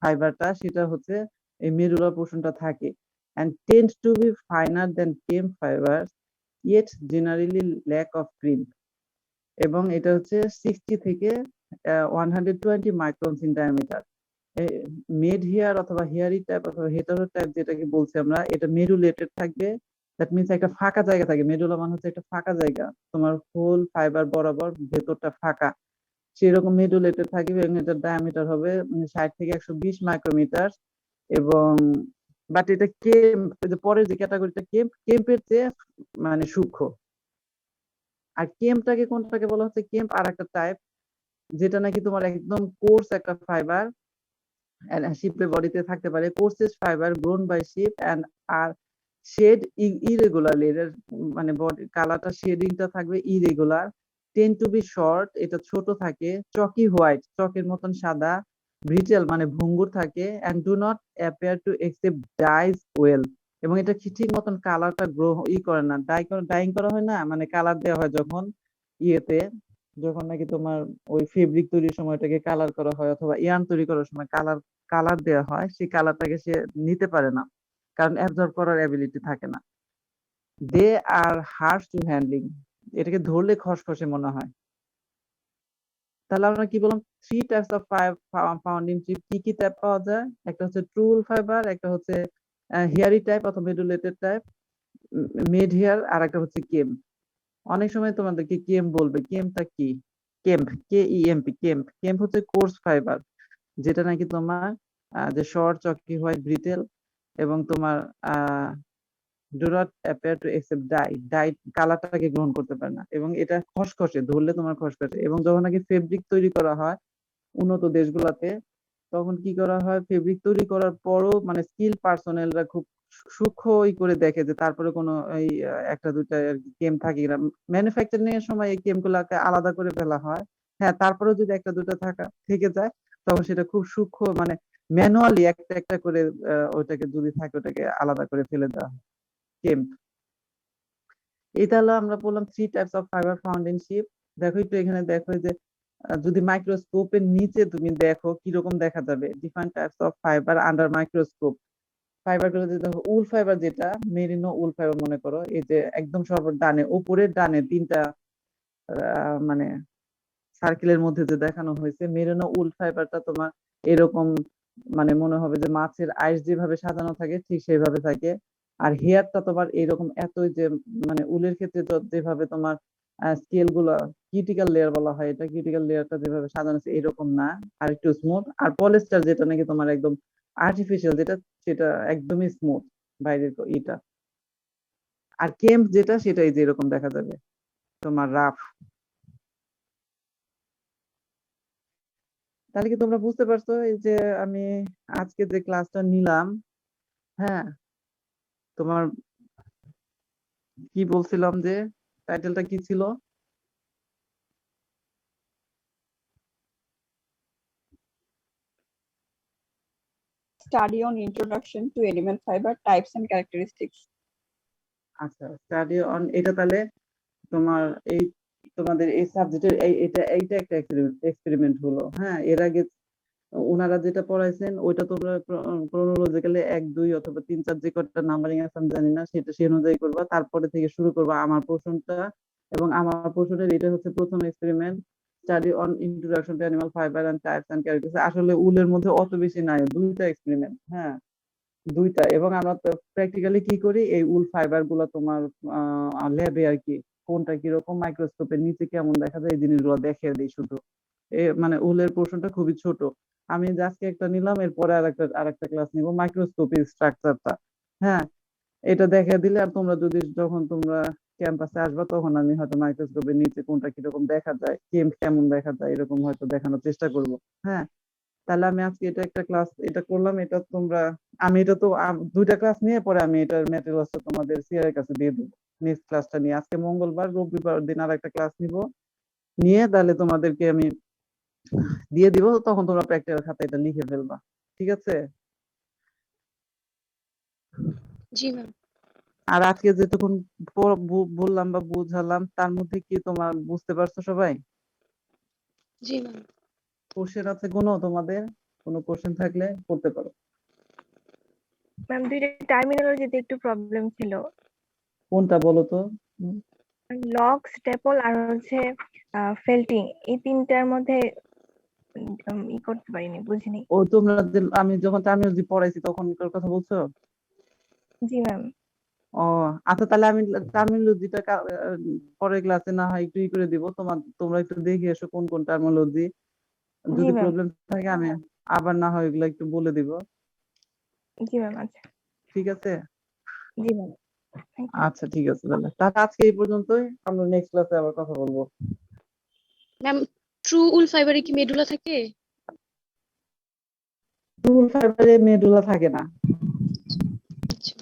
ফাইবারটা, সেটা হচ্ছে এই মেডুলার পোর্শনটা থাকে, and tends to be finer than stem fibers yet generally lack of cream, এবং এটা হচ্ছে 60 থেকে 120 মাইক্রনস ইন ডায়ামিটার। মেড হেয়ার অথবা হেয়ারি টাইপ অথবা হেটারো টাইপ যেটাকে বলছি আমরা, এটা মেডুলেটেড থাকবে। দ্যাট মিনস একটা ফাঁকা জায়গা থাকে, মেডুলা মানে হচ্ছে একটা ফাঁকা জায়গা, তোমার হোল ফাইবার বরাবর ভেতরটা ফাঁকা, সেরকম মেডুলেটেড থাকবে, এবং এটার ডায়ামিটার হবে 60 থেকে 120 মাইক্রোমিটার। এবং বাট এটা কেম্প, পরের যে ক্যাটাগরিটা কেম্প, কেম্পের চেয়ে মানে সূক্ষ্ম। আর কেম্পটাকে কোনটাকে বলা হচ্ছে, কেম্প আর একটা টাইপ যেটা নাকি তোমার একদম কোর্স একটা ফাইবার, শিপের বডিতে থাকতে পারে, coarse fibre grown by sheep and are shed irregularly, এর মানে বডি কালারটা শেডিংটা থাকবে irregular, tend to be short, এটা ছোট থাকে, চকি হোয়াইট, চকের মতন সাদা, ব্রিটেল মানে ভঙ্গুর থাকে, and do not appear to accept dyes well, এবং এটা ঠিক মতন কালারটা গ্রো করে না, ডাইং করা হয় না, মানে কালার দেওয়া হয় যখন ইয়েতে, যখন নাকি তোমার ওই ফেব্রিক তৈরির সময় এটাকে কালার করা হয় অথবা ইয়ার্ন তৈরি করার সময় কালার দেওয়া হয়, সেই কালারটাকে সে নিতে পারে না, কারণ অ্যাবজর্ব করার অ্যাবিলিটি থাকে না। দে আর হার্শ টু হ্যান্ডলিং, এটাকে ধরলে খসখসে মনে হয়। তাহলে আমরা কি বললাম, 3 টাইপস অফ ফাউন্ডিং চিপ, কি কি টাইপ পাওয়া যায়, একটা হচ্ছে ট্রুল ফাইবার, একটা হচ্ছে হেয়ারি টাইপ অথবা মেডুলেটেড টাইপ, মেড হেয়ার, আর একটা হচ্ছে কেম্প। অনেক সময় তোমাদেরকে কেম্প বলবে, কেম্পটা কি, কেম্প KEMP, কেম্প হচ্ছে কোর্স ফাইবার, যেটা নাকি তোমার যে শর্ট, চকি হোয়াইট, ব্রিটেল, এবং তোমার do not appear to accept dye কালারটাকে গ্রহণ করতে পারে না, এবং এটা খসখসে, ধরলে তোমার খসখসে। এবং যখন নাকি ফেব্রিক তৈরি করা হয় উন্নত দেশগুলোতে, তখন কি করা হয়, ফেব্রিক তৈরি করার পরও মানে স্কিল পার্সোনেলরা খুব সূক্ষ্ম করে দেখে যে তারপরে কোনো এই একটা দুইটা কেম থাকে কিনা। ম্যানুফ্যাকচারিং এর সময় এই কেম গুলাকে আলাদা করে ফেলা হয়, হ্যাঁ, তারপরেও যদি একটা দুটো থেকে যায়, তখন সেটা খুব সূক্ষ্ম মানে ম্যানুয়ালি একটা একটা করে ওটাকে যদি থাকে ওটাকে আলাদা করে ফেলে দেওয়া হয়, কেম। এটা হলো আমরা বললাম 3 types of fibre found in sheep. দেখো একটু এখানে, দেখো যে যদি মাইক্রোস্কোপের নিচে তুমি দেখো কিরকম দেখা যাবে, different types of fibre under microscope. Fibre গুলো দেখো, উল ফাইবার যেটা মেরিনো উল ফাইবার মনে করো, এই যে একদম সর্ব ডানে, উপরের ডানে 3টা মানে সার্কেলের মধ্যে যে দেখানো হয়েছে, মেরিনো উল ফাইবারটা তোমার এরকম মানে মনে হবে যে মাছের আইস যেভাবে সাজানো থাকে ঠিক সেইভাবে থাকে। আর হেয়ারটা তোমার এরকম এতই যে মানে উলের ক্ষেত্রে যেভাবে তোমার স্কেল গুলো কিউটিক্যাল লেয়ার বলা হয়, এটা কিউটিক্যাল লেয়ারটা যেভাবে সাজানো আছে এরকম না, আর একটু স্মুথ। আর পলিস্টার যেটা নাকি তোমার একদম আর্টিফিশিয়াল, যেটা সেটা একদমই স্মুথ বাইরের এটা। আর কেম্প যেটা সেটা এই যে এরকম দেখা যাবে তোমার রাফ। তাহলে কি তোমরা বুঝতে পারছো এই যে আমি আজকে যে ক্লাসটা নিলাম, হ্যাঁ, তোমার কি বলছিলাম যে টাইটেলটা কি ছিল? Study on Introduction to Animal Fiber Types and Characteristics. আচ্ছা, স্টাডি অন, এটা তাহলে তোমার এই তোমাদের এই সাবজেক্টের এইটা একটা এক্সপেরিমেন্ট হলো, হ্যাঁ। এর আগে ওনারা যেটা পড়াইছেন ওইটা তোমরা ক্রোনোলজিক্যালি 1 2 অথবা 3 4 যে কটা নাম্বারিং আছে আমি জানি না, সেটা সেই অনুযায়ী করবা, তারপরে থেকে শুরু করবা আমার পোর্শনটা। এবং আমার পোর্শনের এটা হচ্ছে প্রথম experiment, study on introduction to animal fibre and types and characteristics. আসলে উলের মধ্যে অত বেশি নাই, 2টা এক্সপেরিমেন্ট, হ্যাঁ, 2টা। এবং আমরা প্র্যাকটিক্যালি কি করি, এই উল ফাইবার গুলো তোমার ল্যাবে আর কি, কোনটা কিরকম মাইক্রোস্কোপের নিচে কেমন দেখা যায় এই জিনিসগুলো দেখিয়ে দিই শুধু। মানে উলের পোর্শনটা খুবই ছোট। আমি আজকে একটা নিলাম, এরপরে আরেকটা ক্লাস নিব মাইক্রোস্কোপিক স্ট্রাকচারটা, হ্যাঁ। এটা দেখে দিলে, আর তোমরা যদি যখন তোমরা ক্যাম্পাসে আসবা তখন আমি হয়তো মাইক্রোস্কোপের নিচে কোনটা কিরকম দেখা যায়, কেমন দেখা যায় এরকম হয়তো দেখানোর চেষ্টা করব, হ্যাঁ। তাহলে আমি আজকে এটা একটা ক্লাস এটা করলাম, এটা তোমরা, আমি এটা তো 2টা ক্লাস নিয়ে পরে আমি এটার ম্যাটেরিয়ালসটা তোমাদের সিআর এর কাছে দিয়ে দেবো। নেক্সট ক্লাসটা নিয়ে আজকে মঙ্গলবার, রবিবার দিন আর একটা ক্লাস নিব, নিয়ে তাহলে তোমাদেরকে আমি দিয়ে দিব, তখন তোমরা প্র্যাকটিক্যাল খাতায় এটা লিখে ফেলবা, ঠিক আছে? জি ম্যাম। আর আজকে যেটুকুন বললাম বা বুঝালাম তার মধ্যে কি তোমার বুঝতে পারছো সবাই? জি ম্যাম। কোশ্চেন আছে কোনো তোমাদের? কোনো কোশ্চেন থাকলে করতে পারো। ম্যাম দুইটা টার্মিনোলজিতে একটু প্রবলেম ছিল। কোনটা বলো তো? লক, স্টেপল আর হচ্ছে ফেল্টিং, এই তিনটার মধ্যে করতে পারিনি, বুঝিনি। ও তোমরা আমি যখন টার্মিনোলজি পড়াইছি তখনকার কথা বলছো? জি ম্যাম। ও আচ্ছা, তাহলে আমি টার্মিনোলজিটা পরের ক্লাসে না হয় একটু করে দিব, তোমরা একটু দেখে এসো কোন কোন টার্মিনোলজি, জি যদি ম্যাম। প্রবলেম থাকে আমি আবার না হয় এগুলো একটু বলে দিব। জি ম্যাম। আচ্ছা। ঠিক আছে? জি ম্যাম। Thank you. আচ্ছা ঠিক আছে, তাহলে আজকে এই পর্যন্তই, আমরা নেক্সট ক্লাসে আবার কথা বলবো। ম্যাম ট্রু উল ফাইবারে কি মেডুলা থাকে? টুল ফাইবারে মেডুলা থাকে না। আচ্ছা।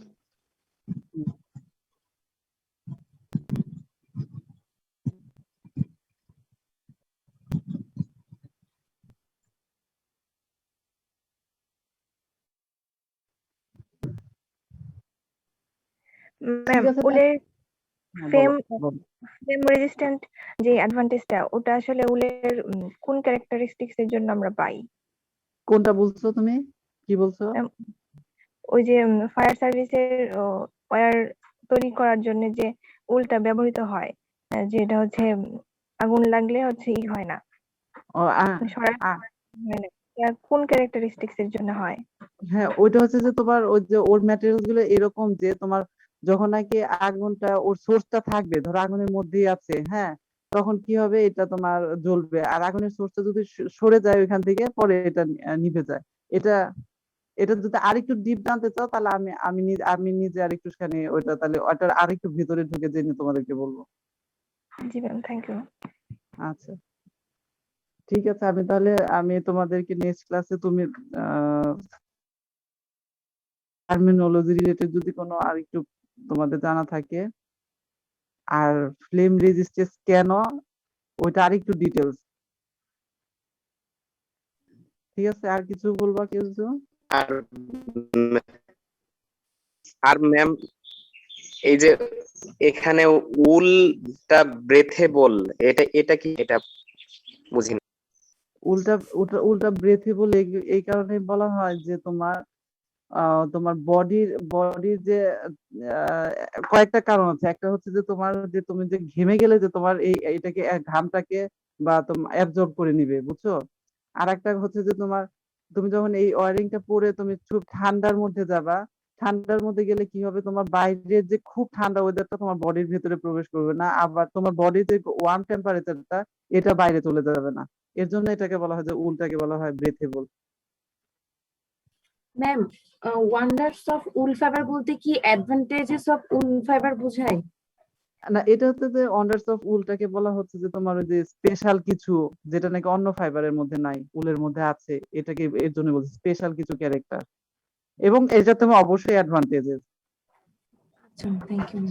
ম্যাম আছে, উলের হ্যাঁ, ফেম বলো। ফেম রেজিস্ট্যান্ট যে অ্যাডভান্টেজটা, ওটা আসলে উলের কোন ক্যারেক্টারিস্টিক্স এর জন্য আমরা পাই? কোনটা বলছো তুমি? কি বলছো? ম্যাম ওই যে ফায়ার সার্ভিসের ওয়্যার তৈরি করার জন্য যে উলটা ব্যবহৃত হয়, যেটা হচ্ছে আগুন লাগলে হচ্ছে হয় না, ও সরাসরি হয় না, এটা কোন ক্যারেক্টারিস্টিক্স এর জন্য হয়? হ্যাঁ, ওইটা হচ্ছে যে তোমার ওই যে ওর ম্যাটেরিয়ালস গুলো এরকম যে তোমার যখন নাকি আগুনটা ওর সোর্সটা থাকবে, ধরো আগুনের মধ্যেই আছে, হ্যাঁ, তখন কি হবে, এটা তোমার জ্বলবে, আর আগুনের সোর্সটা যদি সরে যায় ওইখান থেকে, পরে এটা নিভে যায়। এটা এটা যদি আরেকটু ডিপ জানতে চাও তাহলে আমি নিজে আরেকটুখানি ওইটা, তাহলে ওটার আরেকটু ভিতরে ঢুকে জেনে তোমাদেরকে বলবো। জি ম্যাম, থ্যাংক ইউ। আচ্ছা ঠিক আছে, আমি তোমাদেরকে নেক্সট ক্লাসে তুমি টার্মিনোলজি রিলেটেড যদি কোনো আর একটু তোমাদের জানা থাকে, আর ফ্লেম রেজিস্ট্যান্স কেন, ওইটা আরেকটু ডিটেলস। ঠিক আছে, আর কিছু বলবা কিছু? আর আর ম্যাম এই যে এখানে উলটা ব্রেথেবল, এটা এটা কি, এটা বুঝিনি। উল্টা ব্রেথেবল এই কারণে বলা হয় যে তোমার বডির যে কয়েকটা কারণ আছে। একটা হচ্ছে যে তুমি যে ঘেমে গেলে যে তোমার এইটাকে ঘামটাকে বা তোমার অ্যাবজর্ব করে নিবে, বুঝছো? আর একটা হচ্ছে যে তুমি যখন এই ওয়ারিংটা পরে তুমি খুব ঠান্ডার মধ্যে যাবা, ঠান্ডার মধ্যে গেলে কি হবে, তোমার বাইরের যে খুব ঠান্ডা ওয়েদারটা তোমার বডির ভিতরে প্রবেশ করবে না, আবার তোমার বডির যে ওয়ার্ম টেম্পারেচারটা এটা বাইরে চলে যাবে না। এর জন্য এটাকে বলা হয় যে উলটাকে বলা হয় breathable. Ma'am wonders of wool fibre বলতে কি অ্যাডভান্টেজেস অফ উল ফাইবার বোঝায়? না, এটা হচ্ছে যে ওয়ান্ডারস অফ উলটাকে বলা হচ্ছে যে তোমার ওই যে স্পেশাল কিছু, যেটা নাকি অন্য ফাইবারের মধ্যে নাই, উলের মধ্যে আছে, এটাকে এর জন্য বলছে স্পেশাল কিছু ক্যারেক্টার, এবং এটা তোমার অবশ্যই অ্যাডভান্টেজেস। আচ্ছা, থ্যাংক ইউ।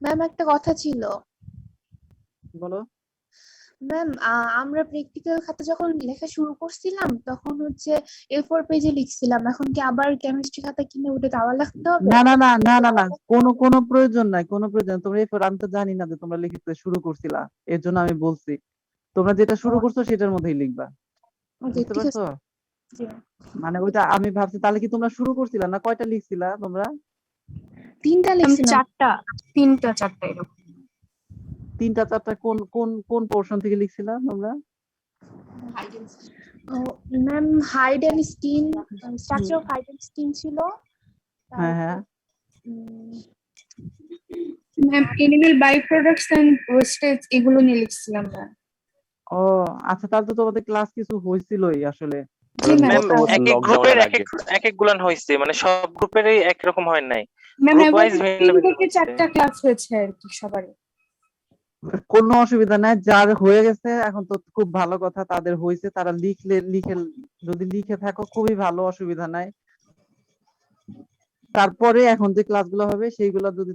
ম্যাম একটা কথা ছিল। বলো। ম্যাম আমরা প্র্যাকটিক্যাল খাতা যখন লেখা শুরু করছিলাম তখন হচ্ছে A4 পেজে লিখছিলাম, এখন কি আবার কেমিস্ট্রি খাতা কিনে ওটা আবার লিখতে হবে? না না না না না না, কোনো প্রয়োজন নাই, কোনো প্রয়োজন। তোমরা এরপর, আমি তো জানি না যে তোমরা লিখতে শুরু করছিলা, এর জন্য আমি বলছি তোমরা যেটা শুরু করছো সেটার মধ্যেই লিখবা, ওকে, বুঝতে ঠিক আছে। পারছো? জি। মানে ওইটা আমি ভাবছি তাহলে কি তোমরা শুরু করছিলা না, কয়টা লিখছিলা তোমরা? 3টা লিখছিলাম। 3টা 4টা এরকম। 3টা 4টা কোন কোন কোন পোর্শন থেকে লিখছিলা তোমরা? Ma'am hide and skin, structure of hide and skin ছিল। হ্যাঁ হ্যাঁ। Ma'am animal by products and wastage এগুলো নিয়ে লিখছিলাম ম্যাম। ও আচ্ছা, তাহলে তো তোমাদের ক্লাস কিছু হয়েছিলই আসলে। জি ম্যাম। এক এক গ্রুপের এক এক গুলান হয়েছে, মানে সব গ্রুপেরই একরকম হয় নাই, ম্যাম গ্রুপ এবার ওয়াইজ ভিন্ন 3 ভিন্ন থেকে 4টা ক্লাস হয়েছে আর কি সবারই। কোনো অসুবিধা নাই, যার হয়ে গেছে এখন তো খুব ভালো কথা, তাদের হয়েছে, তারা যদি লিখে থাকো খুবই ভালো, অসুবিধা নাই। তারপরে এখন যে ক্লাসগুলো হবে সেইগুলো যদি